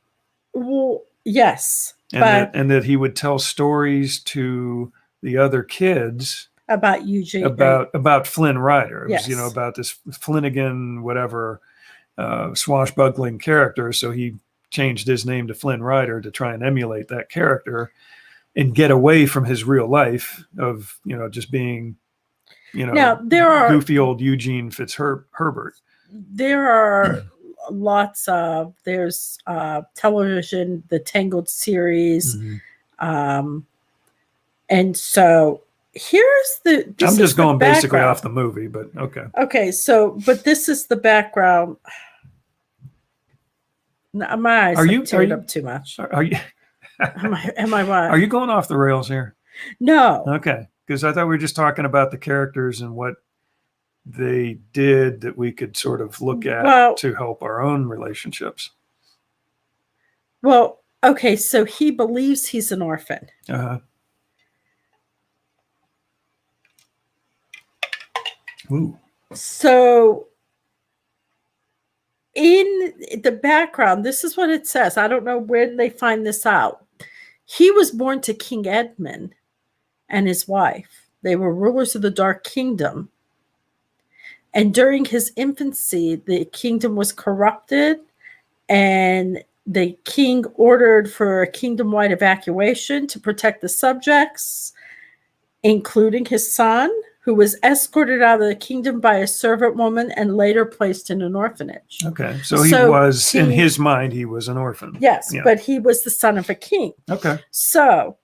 Well, Yes, and that he would tell stories to the other kids about Eugene. About Flynn Rider. It was, Yes. about this Flynnigan, whatever, swashbuckling character. So he changed his name to Flynn Rider to try and emulate that character and get away from his real life of, just being, Now, there are goofy old Eugene Fitzherbert. There are there's television, the Tangled series. Mm-hmm. And so here's I'm just going basically off the movie, but okay. Okay, so, but this is the background. My eyes have teared up too much. Are you? Am I right? Are you going off the rails here? No. Okay, because I thought we were just talking about the characters and what they did that we could sort of look at to help our own relationships. Well, okay, so he believes he's an orphan. Uh-huh. Ooh. So in the background, this is what it says. I don't know where they find this out. He was born to King Edmund and his wife. They were rulers of the Dark Kingdom. And during his infancy, the kingdom was corrupted, and the king ordered for a kingdom-wide evacuation to protect the subjects, including his son, who was escorted out of the kingdom by a servant woman and later placed in an orphanage. Okay, so he was, in his mind, he was an orphan. Yes, yeah. But he was the son of a king. Okay. So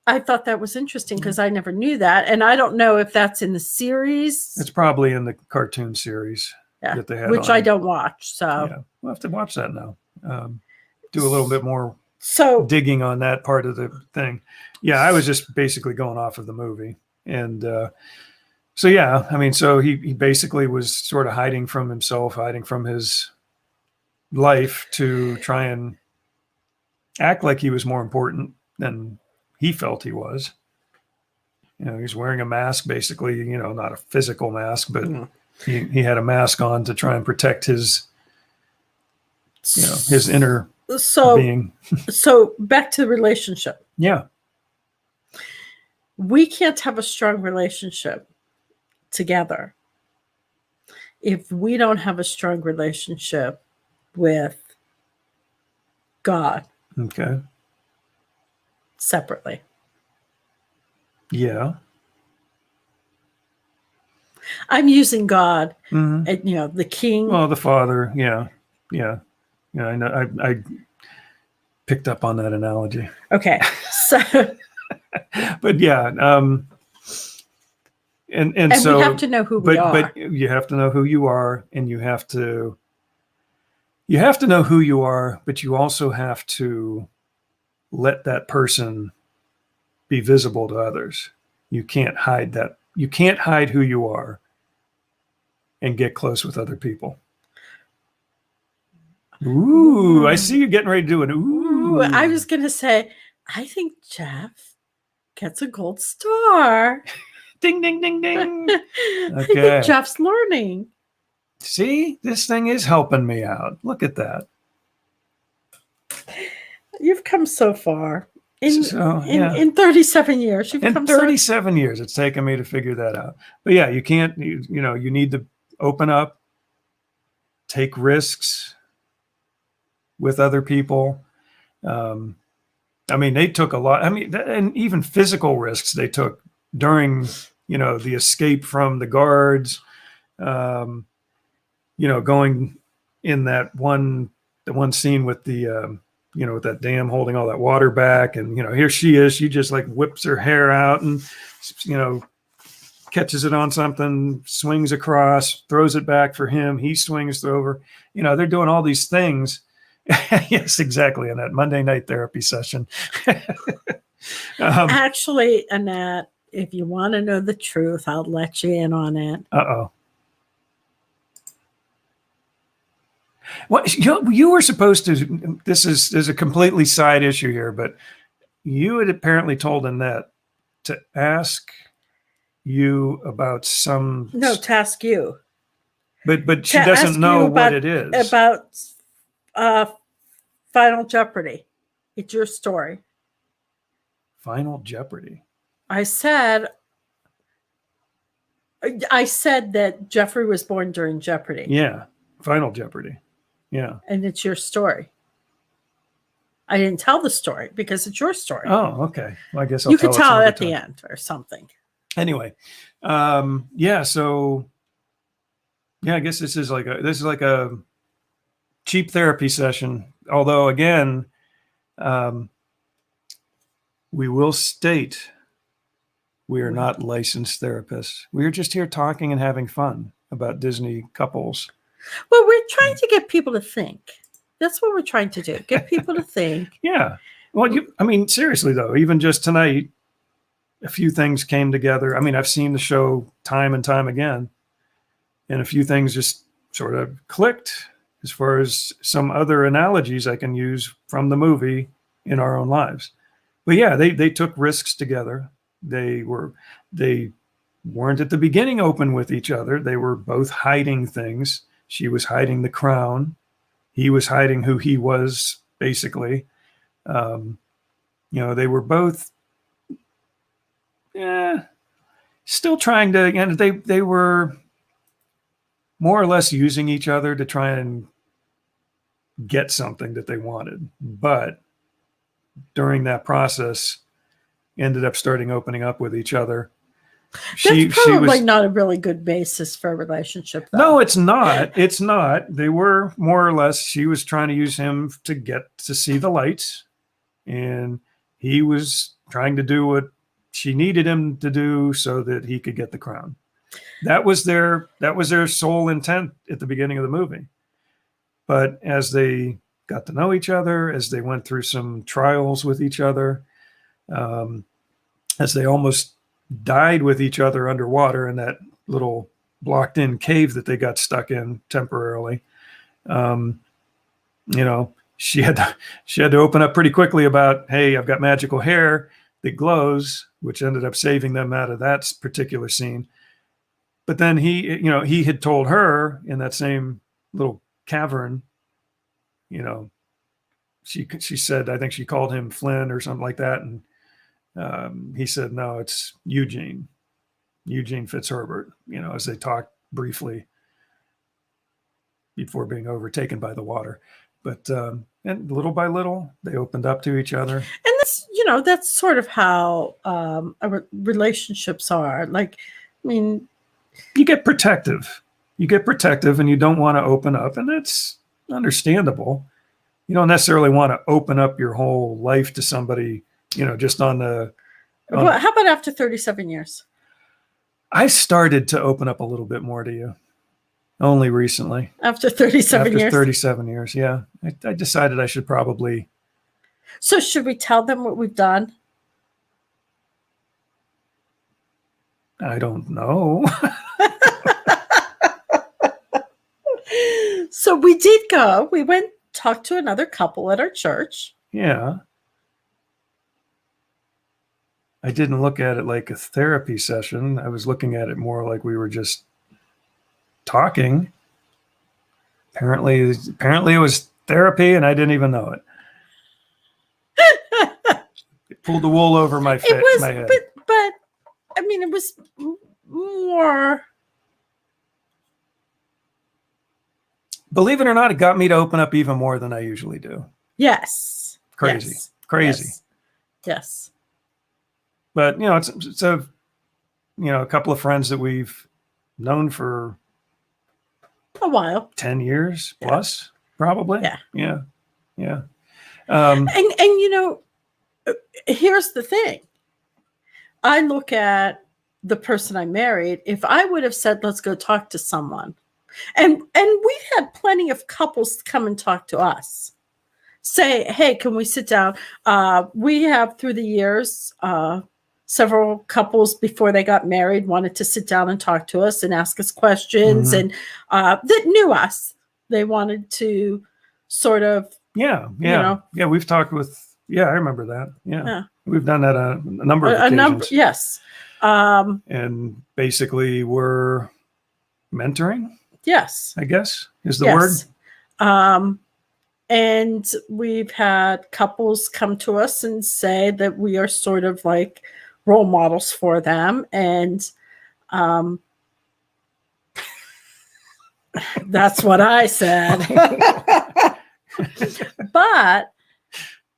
I thought that was interesting because I never knew that. And I don't know if that's in the series. It's probably in the cartoon series that they had, which I don't watch. So yeah, we'll have to watch that now. Do a little bit more digging on that part of the thing. Yeah, I was just basically going off of the movie. And so, yeah, I mean, so he basically was sort of hiding from himself, hiding from his life to try and act like he was more important than he felt he was. He's wearing a mask, basically, not a physical mask, but he had a mask on to try and protect his inner being. So back to the relationship. Yeah. We can't have a strong relationship together if we don't have a strong relationship with God. Okay. Separately. Yeah. I'm using God, and, the king. Well, the Father. Yeah. Yeah. Yeah. I know. I picked up on that analogy. Okay. So. But yeah. And so we have to know who we are. But you have to know who you are, and you have to know who you are, but you also have to let that person be visible to others. You can't hide that. You can't hide who you are and get close with other people. Ooh, I see you getting ready to do it. Ooh. I was going to say, I think Jeff gets a gold star. Ding, ding, ding, ding. Okay. I think Jeff's learning. See, this thing is helping me out. Look at that. You've come so far. In 37 years. In 37 years, it's taken me to figure that out. But yeah, you can't, you need to open up, take risks with other people. I mean, they took a lot. I mean, and even physical risks they took during, the escape from the guards, going in the one scene with the, with that dam holding all that water back. And, here she is, she just like whips her hair out and, catches it on something, swings across, throws it back for him. He swings over, they're doing all these things. Yes, exactly. In that Monday night therapy session. Actually, Annette, if you want to know the truth, I'll let you in on it. Uh-oh. What you were supposed to, this is a completely side issue here, but you had apparently told Annette to ask you about some. No, to ask you. But she doesn't know what it is. About Final Jeopardy. It's your story. Final Jeopardy. I said that Jeffrey was born during Jeopardy. Yeah. Final Jeopardy. Yeah. And it's your story. I didn't tell the story because it's your story. Oh, okay. Well, I guess you could tell it another at the time. end or something. Anyway, yeah. So, yeah, I guess this is like a cheap therapy session. Although, again, we will state we are not licensed therapists. We are just here talking and having fun about Disney couples. Well, we're trying to get people to think. That's what we're trying to do. Get people to think. Yeah. Well, I mean, seriously, though, even just tonight, a few things came together. I mean, I've seen the show time and time again, and a few things just sort of clicked as far as some other analogies I can use from the movie in our own lives. But yeah, they took risks together. They weren't at the beginning open with each other. They were both hiding things. She was hiding the crown. He was hiding who he was, basically. They were both still trying to, and they were more or less using each other to try and get something that they wanted. But during that process, ended up starting opening up with each other. That's probably not a really good basis for a relationship, though. No, it's not. It's not. They were more or less, she was trying to use him to get to see the lights, and he was trying to do what she needed him to do so that he could get the crown. That was their sole intent at the beginning of the movie. But as they got to know each other, as they went through some trials with each other, as they almost died with each other underwater in that little blocked in cave that they got stuck in temporarily. She had to open up pretty quickly about, hey, I've got magical hair that glows, which ended up saving them out of that particular scene. But then he had told her in that same little cavern, she said, I think she called him Flynn or something like that. And he said, no, it's Eugene Fitzherbert, as they talked briefly before being overtaken by the water. But and little by little, they opened up to each other. And that's sort of how relationships are. Like, I mean, you get protective and you don't want to open up, and that's understandable. You don't necessarily want to open up your whole life to somebody, just on the. Well, how about after 37 years? I started to open up a little bit more to you only recently. After 37 years? After 37 years, yeah. I decided I should probably. So should we tell them what we've done? I don't know. So we did go. We went talk to another couple at our church. Yeah. I didn't look at it like a therapy session. I was looking at it more like we were just talking. Apparently it was therapy, and I didn't even know it. It pulled the wool over my head. But I mean, it was more. Believe it or not, it got me to open up even more than I usually do. Yes. Crazy. Yes. Crazy. Yes. But, it's a couple of friends that we've known for a while, 10 years plus, probably. Yeah. Yeah. And here's the thing. I look at the person I married. If I would have said, let's go talk to someone, and we've had plenty of couples come and talk to us, say, hey, can we sit down? We have, through the years, several couples before they got married wanted to sit down and talk to us and ask us questions, and that knew us. They wanted to sort of, yeah. We've talked with, I remember that. Yeah. We've done that a number of occasions. Yes. And basically we're mentoring. Yes. I guess is the word. And we've had couples come to us and say that we are sort of like role models for them. And that's what I said. But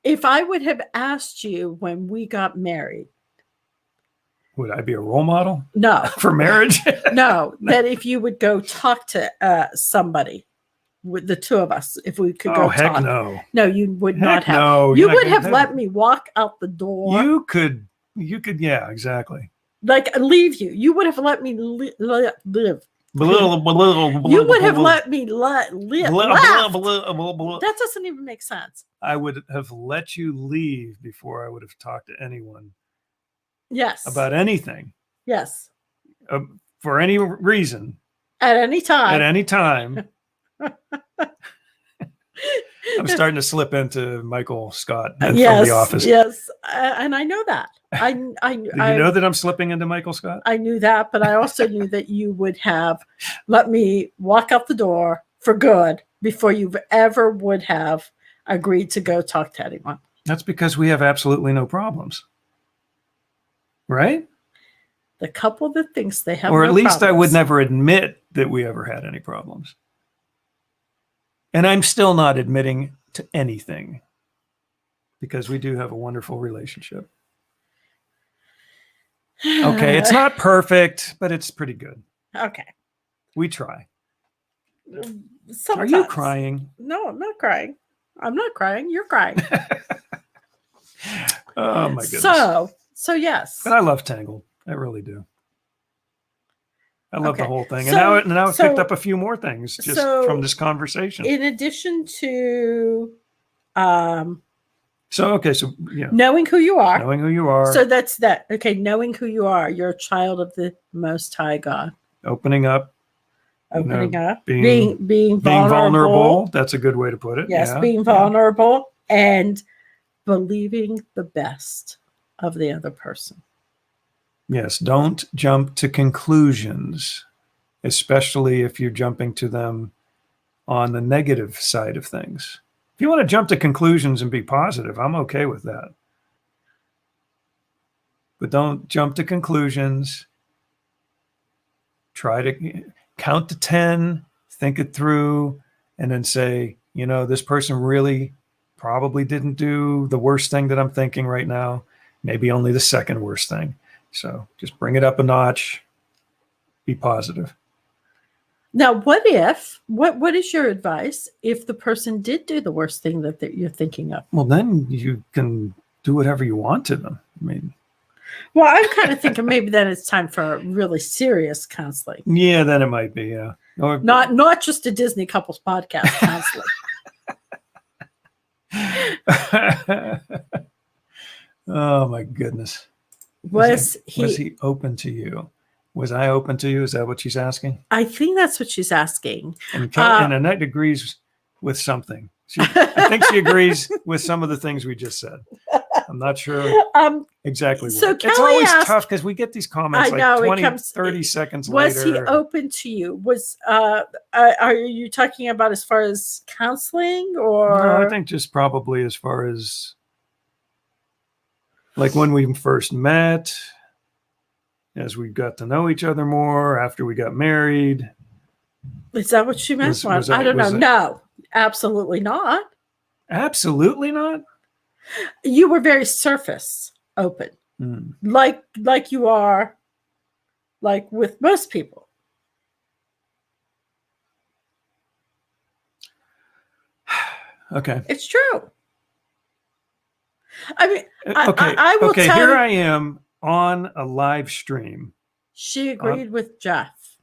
if I would have asked you when we got married, would I be a role model? No. For marriage? No, that if you would go talk to somebody with the two of us, if we could go heck talk. no. No, you would Heck not have. no, you you're not would gonna have have let it. me walk out the door. You could, yeah, exactly. Like leave you. You would have let me live. You You would have let me live. That doesn't even make sense. I would have let you leave before I would have talked to anyone. Yes. About anything. Yes. For any reason. At any time. At any time. I'm starting to slip into Michael Scott from The Office. Yes, and I know that. Did you know that I'm slipping into Michael Scott? I knew that, but I also knew that you would have let me walk out the door for good before you ever would have agreed to go talk to anyone. That's because we have absolutely no problems. Right? The couple that thinks they have or no at least problems. I would never admit that we ever had any problems. And I'm still not admitting to anything because we do have a wonderful relationship. Okay, it's not perfect, but it's pretty good. Okay. We try. Sometimes. Are you crying? No, I'm not crying. I'm not crying. You're crying. Oh my goodness. So yes. But I love Tangled. I really do. I love the whole thing. And now I've picked up a few more things just from this conversation. In addition to knowing who you are. Knowing who you are. So that's that. Okay, knowing who you are. You're a child of the Most High God. Opening up. Being vulnerable. That's a good way to put it. Yes, being vulnerable and believing the best of the other person. Yes, don't jump to conclusions, especially if you're jumping to them on the negative side of things. If you want to jump to conclusions and be positive, I'm okay with that. But don't jump to conclusions. Try to count to 10, think it through, and then say, this person really probably didn't do the worst thing that I'm thinking right now, maybe only the second worst thing. So just bring it up a notch, be positive. Now, what is your advice if the person did do the worst thing that you're thinking of? Well, then you can do whatever you want to them. Well, I'm kind of thinking maybe then it's time for really serious counseling. Yeah, then it might be, yeah. Or, not just a Disney couples podcast counseling. Oh my goodness. Was he open to you? Was I open to you? Is that what she's asking? I think that's what she's asking. And Annette agrees with something. I think she agrees with some of the things we just said. I'm not sure exactly what. So it's always tough because we get these comments 30 seconds later. Was he open to you? Are you talking about as far as counseling or? No, I think just probably as far as like when we first met, as we got to know each other more, after we got married. Is that what she meant? I don't know. No, absolutely not. Absolutely not? You were very surface open, like you are, like with most people. Okay. It's true. I mean, okay. I will tell here you, I am on a live stream. She agreed with Jeff.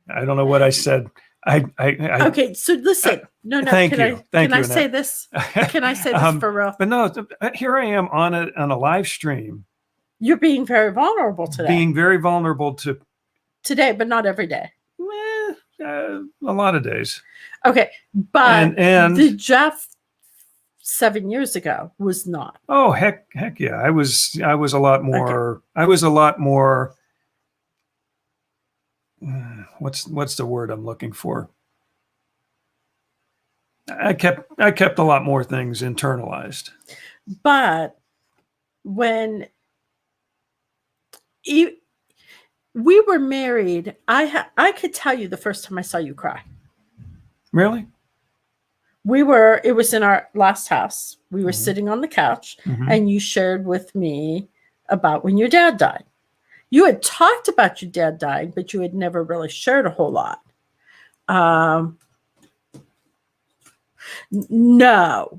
I don't know what I said. Okay, so listen. No. Thank you. Can I say this? Can I say this for real? But no, here I am on a live stream. You're being very vulnerable today. Being very vulnerable to today, but not every day. A lot of days. Okay, but and the Jeff 7 years ago was not. Oh heck yeah! I was a lot more. Okay. I was a lot more. What's the word I'm looking for? I kept a lot more things internalized. But when we were married, I could tell you the first time I saw you cry. Really? It was in our last house. We were Mhm. sitting on the couch, Mhm. and you shared with me about when your dad died. You had talked about your dad dying, but you had never really shared a whole lot. No.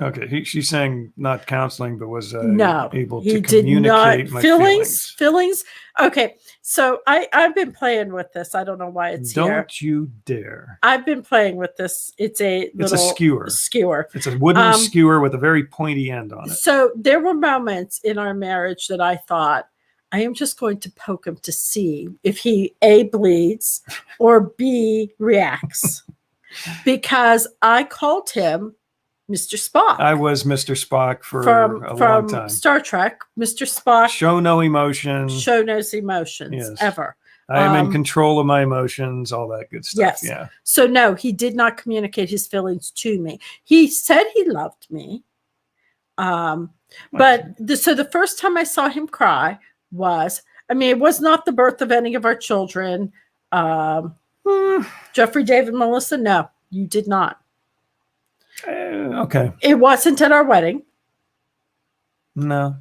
Okay, she's saying not counseling, but was No, able he to did communicate not. my Feelings. Okay, so I've been playing with this. I don't know why it's here. Don't you dare. I've been playing with this. It's a skewer. Skewer. It's a wooden skewer with a very pointy end on it. So there were moments in our marriage that I thought, I am just going to poke him to see if he A, bleeds, or B, reacts. Because I called him Mr. Spock. I was Mr. Spock for a long time. Star Trek, Mr. Spock. Show no emotion. Show no emotions, Yes. ever. I am in control of my emotions, all that good stuff. Yes. Yeah. So no, he did not communicate his feelings to me. He said he loved me. So the first time I saw him cry was, it was not the birth of any of our children. Jeffrey, David, Melissa, no, you did not. Okay. It wasn't at our wedding. No.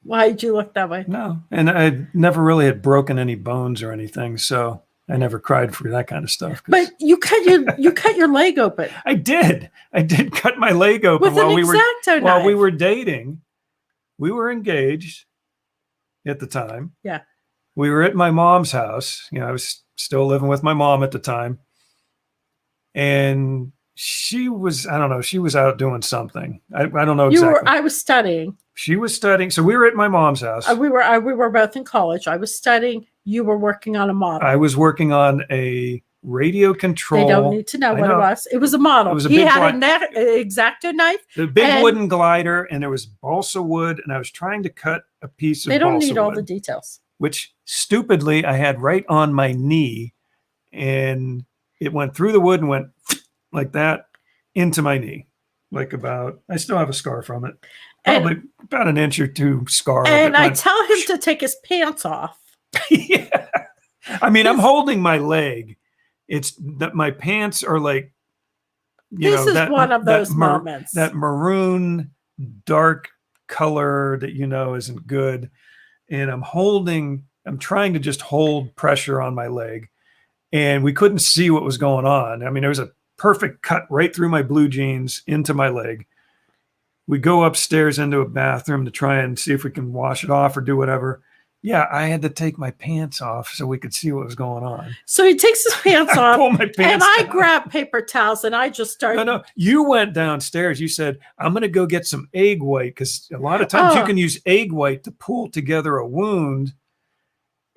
Why did you look that way? No. And I never really had broken any bones or anything, so I never cried for that kind of stuff. But you cut your leg open. I did cut my leg open with an X-Acto knife. While we were dating. We were engaged at the time. Yeah. We were at my mom's house. I was still living with my mom at the time. And she was, I don't know, she was out doing something. I don't know exactly. I was studying. She was studying. So we were at my mom's house. We were both in college. I was studying. You were working on a model. I was working on a radio control. They don't need to know what it was. It was a model. He had an X-Acto knife. The big wooden glider, and there was balsa wood, and I was trying to cut a piece of balsa wood. They don't need all the details. Which stupidly I had right on my knee, and it went through the wood and went like that into my knee. I still have a scar from it. Probably about an inch or two scar. And I tell him to take his pants off. Yeah. I'm holding my leg. It's that my pants are like, this is one of those moments. That maroon dark color that isn't good. And I'm trying to just hold pressure on my leg. And we couldn't see what was going on. There was a perfect cut right through my blue jeans into my leg. We go upstairs into a bathroom to try and see if we can wash it off or do whatever. Yeah, I had to take my pants off so we could see what was going on. So he takes his pants off, pull my pants and I down. grab paper towels, and I just start. No, you went downstairs. You said, I'm going to go get some egg white, because a lot of times you can use egg white to pull together a wound.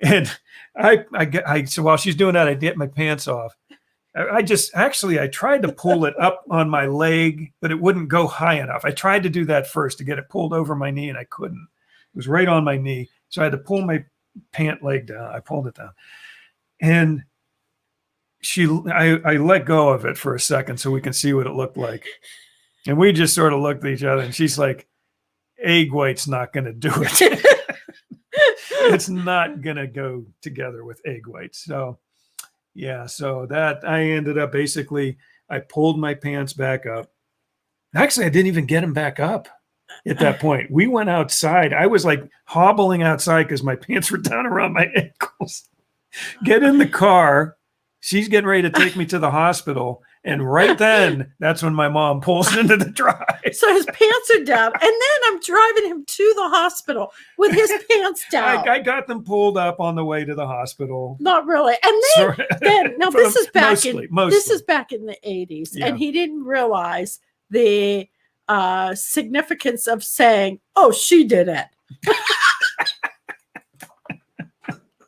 And so while she's doing that, I get my pants off. I tried to pull it up on my leg, but it wouldn't go high enough. I tried to do that first to get it pulled over my knee, and I couldn't. It was right on my knee. So I had to pull my pant leg down. I pulled it down. And I let go of it for a second so we can see what it looked like. And we just sort of looked at each other, and she's like, egg white's not going to do it. It's not going to go together with egg white. So yeah, so that I ended up I pulled my pants back up. Actually, I didn't even get them back up at that point. We went outside. I was like hobbling outside because my pants were down around my ankles. Get in the car. She's getting ready to take me to the hospital. And right then, that's when my mom pulls into the drive. So his pants are down. And then I'm driving him to the hospital with his pants down. I got them pulled up on the way to the hospital. Not really. And then now this is back in the 80s. Yeah. And he didn't realize the significance of saying, oh, she did it.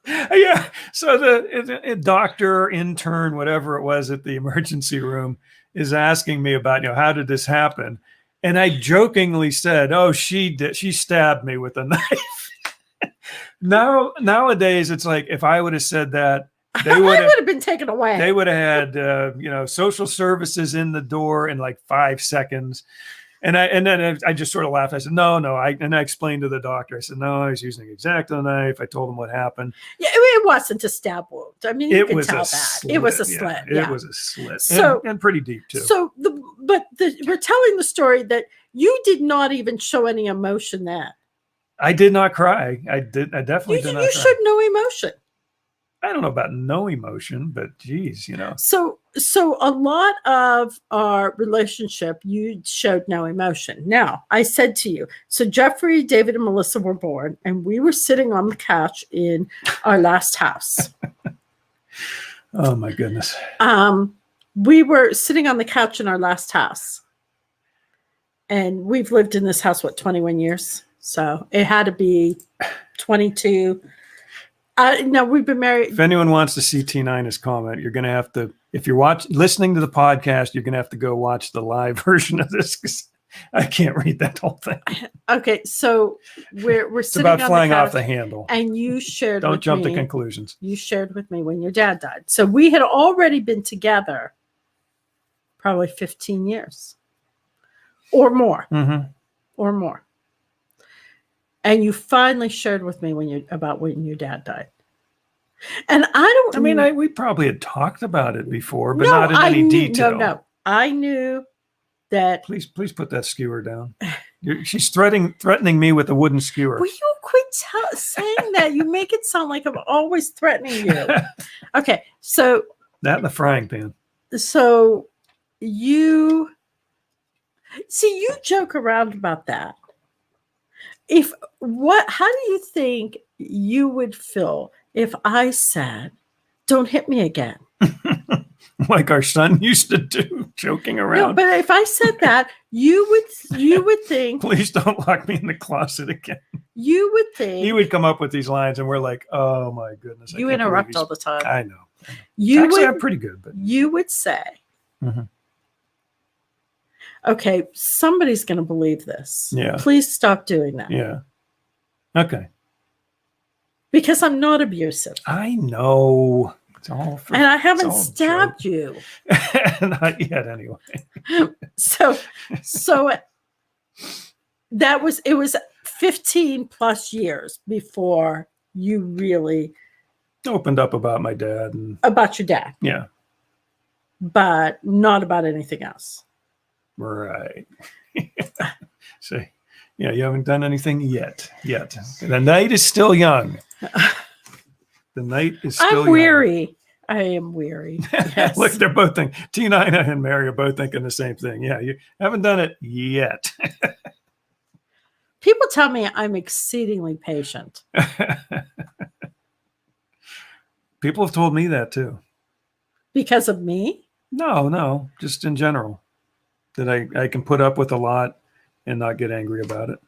Yeah. So the doctor, intern, whatever it was at the emergency room is asking me about, how did this happen? And I jokingly said, oh, she stabbed me with a knife. Nowadays, it's like, if I would have said that, They would have been taken away. They would have had, social services in the door in like 5 seconds. And then I just sort of laughed. I said, no. I explained to the doctor. I said, no, I was using an X-Acto knife. I told him what happened. Yeah, it wasn't a stab wound. I mean, you could tell that. Slit, it was a slit. It was a slit. So, and pretty deep too. So we're telling the story that you did not even show any emotion then. I did not cry. I definitely did not cry. You showed no emotion. I don't know about no emotion, but geez, So a lot of our relationship, you showed no emotion. Now, I said to you, so Jeffrey, David, and Melissa were born, and we were sitting on the couch in our last house. Oh my goodness. We were sitting on the couch in our last house. And we've lived in this house, 21 years? So it had to be 22. No, we've been married. If anyone wants to see T9's comment, you're going to have to, if you're listening to the podcast, you're going to have to go watch the live version of this because I can't read that whole thing. Okay, so we're it's sitting about on flying the couch, off the handle. and you shared. Don't with jump me, to conclusions. You shared with me when your dad died. So we had already been together probably 15 years or more, or more. And you finally shared with me when your dad died. And we probably had talked about it before, but not in any detail. No. I knew that. Please put that skewer down. She's threatening me with a wooden skewer. Will you quit saying that? You make it sound like I'm always threatening you. Okay, so. That and the frying pan. So you joke around about that. How do you think you would feel if I said, don't hit me again? Like our son used to do, joking around. No, but if I said that, you would think. Please don't lock me in the closet again. You would think. He would come up with these lines and we're like, oh my goodness. You interrupt all the time. I know. Actually, I'm pretty good. But you would say, okay, somebody's going to believe this. Yeah. Please stop doing that. Yeah. Okay. Because I'm not abusive. I know. And I haven't stabbed you. Not yet, anyway. So it was 15 plus years before you really opened up about my dad and about your dad. Yeah. But not about anything else. Right. So, yeah, you haven't done anything yet. The night is still young. The night is still I'm weary. I am weary. Yes. Look, they're both thinking. T9 and Mary are both thinking the same thing. Yeah, you haven't done it yet. People tell me I'm exceedingly patient. People have told me that too. Because of me? No, just in general. That I can put up with a lot and not get angry about it.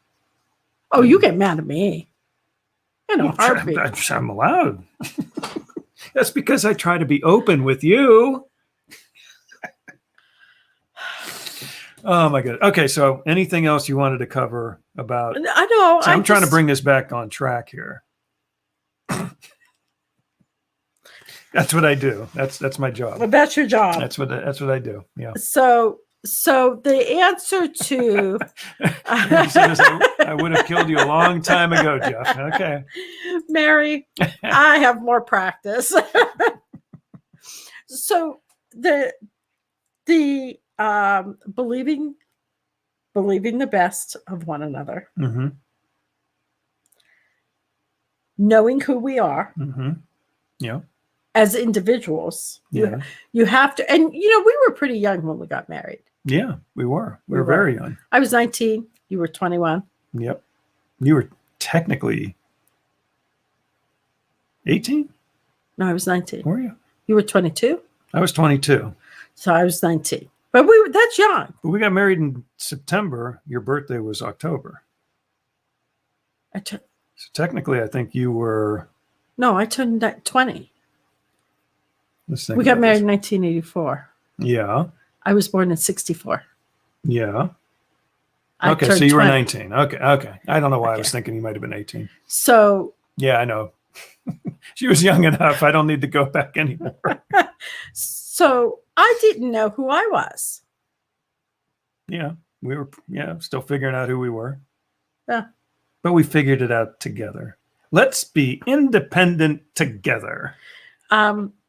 Oh, you get mad at me. I'm allowed. That's because I try to be open with you. Oh my God. Okay, so anything else you wanted to cover about? I know. So I'm trying to bring this back on track here. That's what I do. That's my job. Well, that's your job. That's what I do. Yeah. So the answer to I would have killed you a long time ago, Jeff. Okay. Mary, I have more practice. So the believing the best of one another, knowing who we are, yeah, as individuals, yeah, you have to. And we were pretty young when we got married. Yeah, we were. We were very young. I was 19. You were 21. Yep. You were technically 18? No, I was 19. Were you? You were 22? I was 22. So I was 19. But that's young. But we got married in September. Your birthday was October. So technically, I think you were... No, I turned 20. We got married in 1984. Yeah. I was born in 64. Yeah. Okay, so you were 19. Okay. I don't know why I was thinking you might have been 18. So... Yeah, I know. She was young enough. I don't need to go back anymore. So I didn't know who I was. Yeah, we were still figuring out who we were. Yeah. But we figured it out together. Let's be independent together.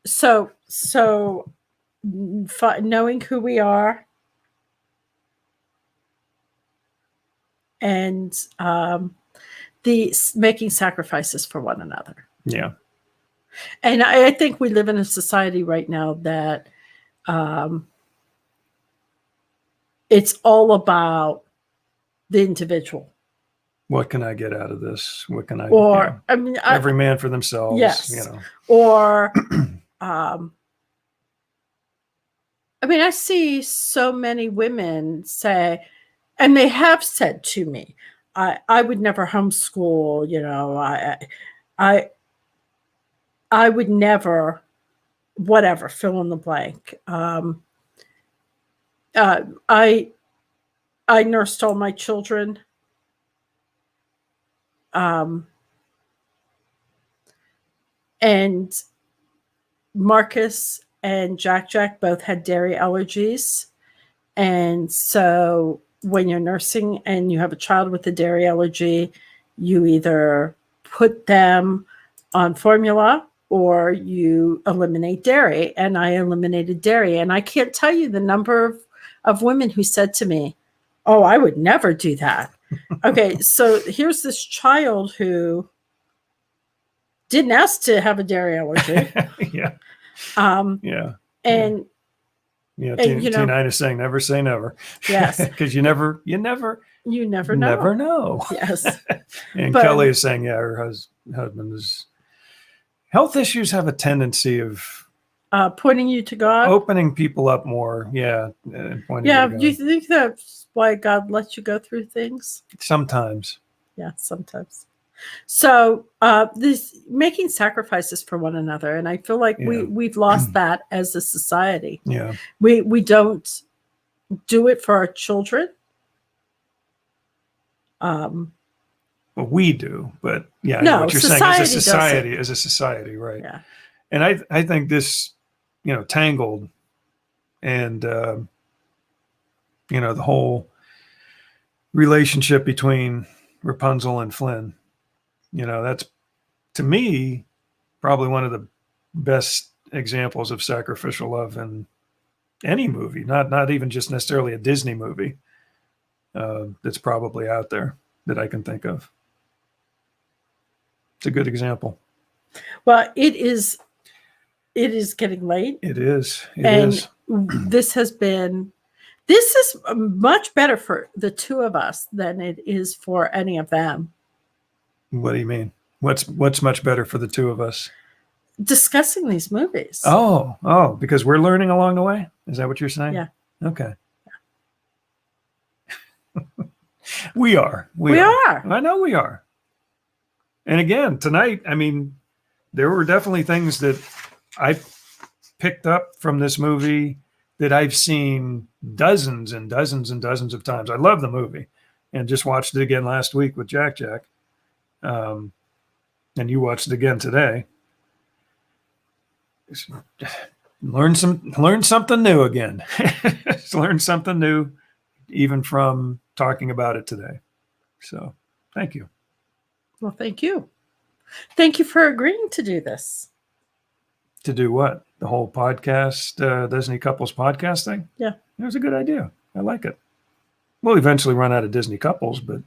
So knowing who we are and the making sacrifices for one another. Yeah. And I think we live in a society right now that it's all about the individual. What can I get out of this? What can I? Or I mean, every man for themselves. Yes. You know. Or I mean, I see so many women say, and they have said to me, I would never homeschool, you know, I would never, whatever, fill in the blank. I nursed all my children. And Marcus and Jack both had dairy allergies. And so when you're nursing and you have a child with a dairy allergy, you either put them on formula or you eliminate dairy. And I eliminated dairy. And I can't tell you the number of women who said to me, oh, I would never do that. Okay, so here's this child who didn't ask to have a dairy allergy. Yeah. Yeah. And T9 is saying never say never. Yes. Because you never know. Never know. Yes. And But, Kelly is saying, yeah, her husband is health issues have a tendency of pointing you to God. Opening people up more. Yeah. Do you think that's why God lets you go through things? Sometimes. Yeah, sometimes. So this making sacrifices for one another, and I feel like we've lost that as a society. Yeah, we don't do it for our children. Well, we do, but yeah, I no, know what you're saying as a society, right? Yeah, and I think this, Tangled, and the whole relationship between Rapunzel and Flynn. That's, to me, probably one of the best examples of sacrificial love in any movie, not even just necessarily a Disney movie, that's probably out there that I can think of. It's a good example. Well, it is getting late. It is. This is much better for the two of us than it is for any of them. What do you mean? What's much better for the two of us? Discussing these movies. Oh, because we're learning along the way? Is that what you're saying? Yeah. Okay. We are. We are. I know we are. And again, tonight, I mean, there were definitely things that I picked up from this movie that I've seen dozens and dozens and dozens of times. I love the movie and just watched it again last week with Jack. And you watched it again today. Learn something new again. Learn something new, even from talking about it today. So thank you. Well, thank you. Thank you for agreeing to do this. To do what? The whole podcast, Disney Couples podcast thing? Yeah. It was a good idea. I like it. We'll eventually run out of Disney Couples, but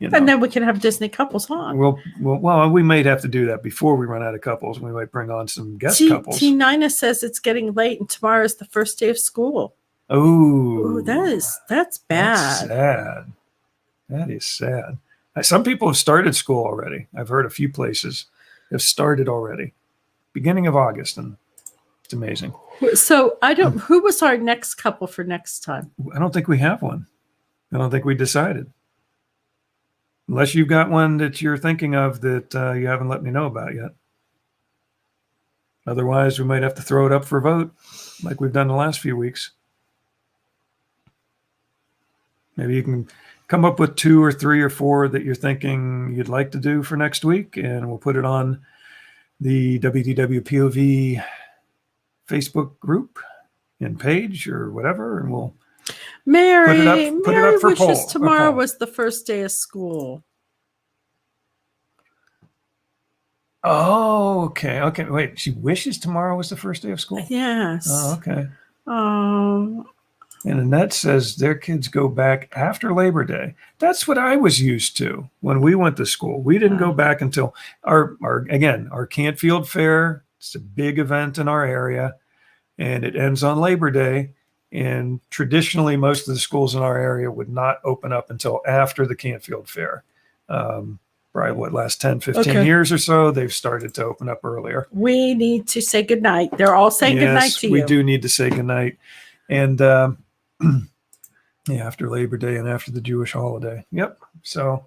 and then we can have Disney Couples on. Well, we might have to do that before we run out of couples. We might bring on some guest couples. T9 says it's getting late and tomorrow is the first day of school. Oh, that's bad. That's sad. That is sad. Some people have started school already. I've heard a few places have started already. Beginning of August, and it's amazing. So who was our next couple for next time? I don't think we have one. I don't think we decided. Unless you've got one that you're thinking of that you haven't let me know about yet. Otherwise, we might have to throw it up for a vote like we've done the last few weeks. Maybe you can come up with 2 or 3 or 4 that you're thinking you'd like to do for next week, and we'll put it on the WDWpov Facebook group and page or whatever, and we'll Mary, put it up for wishes poll. tomorrow was the first day of school. Oh, okay. Wait, she wishes tomorrow was the first day of school? Yes. Oh, okay. Um, And Annette says their kids go back after Labor Day. That's what I was used to when we went to school. We didn't go back until our Cantfield Fair. It's a big event in our area, and it ends on Labor Day. And traditionally, most of the schools in our area would not open up until after the Cantfield Fair. Probably last 10, 15 years or so, they've started to open up earlier. We need to say goodnight. They're all saying goodnight to you. We do need to say goodnight. And after Labor Day and after the Jewish holiday. Yep. So,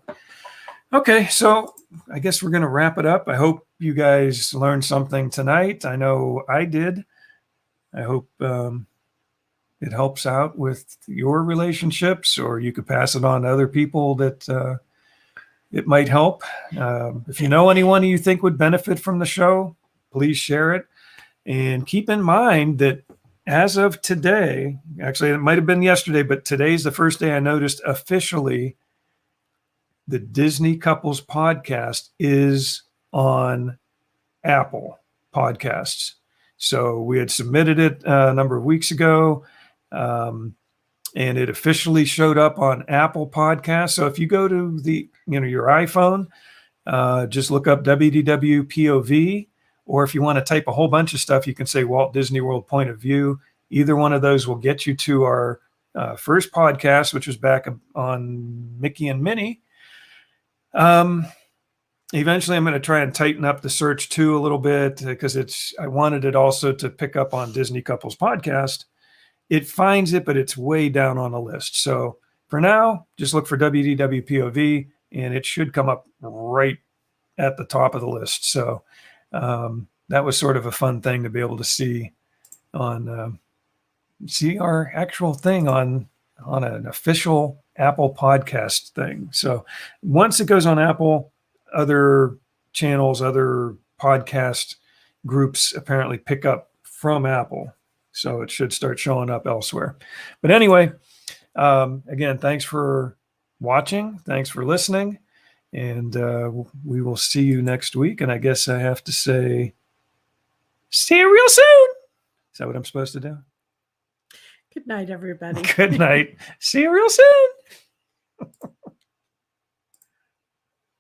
okay. So I guess we're going to wrap it up. I hope you guys learned something tonight. I know I did. I hope it helps out with your relationships, or you could pass it on to other people that it might help. If you know anyone you think would benefit from the show, please share it. And keep in mind that as of today, actually it might have been yesterday, but today's the first day I noticed officially the Disney Couples Podcast is on Apple Podcasts. So we had submitted it a number of weeks ago, and it officially showed up on Apple Podcasts. So if you go to your iPhone, just look up WDWpov, or if you want to type a whole bunch of stuff, you can say Walt Disney World Point of View. Either one of those will get you to our first podcast, which was back on Mickey and Minnie. Eventually, I'm going to try and tighten up the search too a little bit, because I wanted it also to pick up on Disney Couples Podcast. It finds it, but it's way down on the list. So for now, just look for WDWpov, and it should come up right at the top of the list. So that was sort of a fun thing to be able to see our actual thing on an official Apple Podcast thing. So once it goes on Apple, other channels, other podcast groups apparently pick up from Apple. So it should start showing up elsewhere. But anyway, again, thanks for watching. Thanks for listening. And we will see you next week. And I guess I have to say, see you real soon. Is that what I'm supposed to do? Good night, everybody. Good night. See you real soon.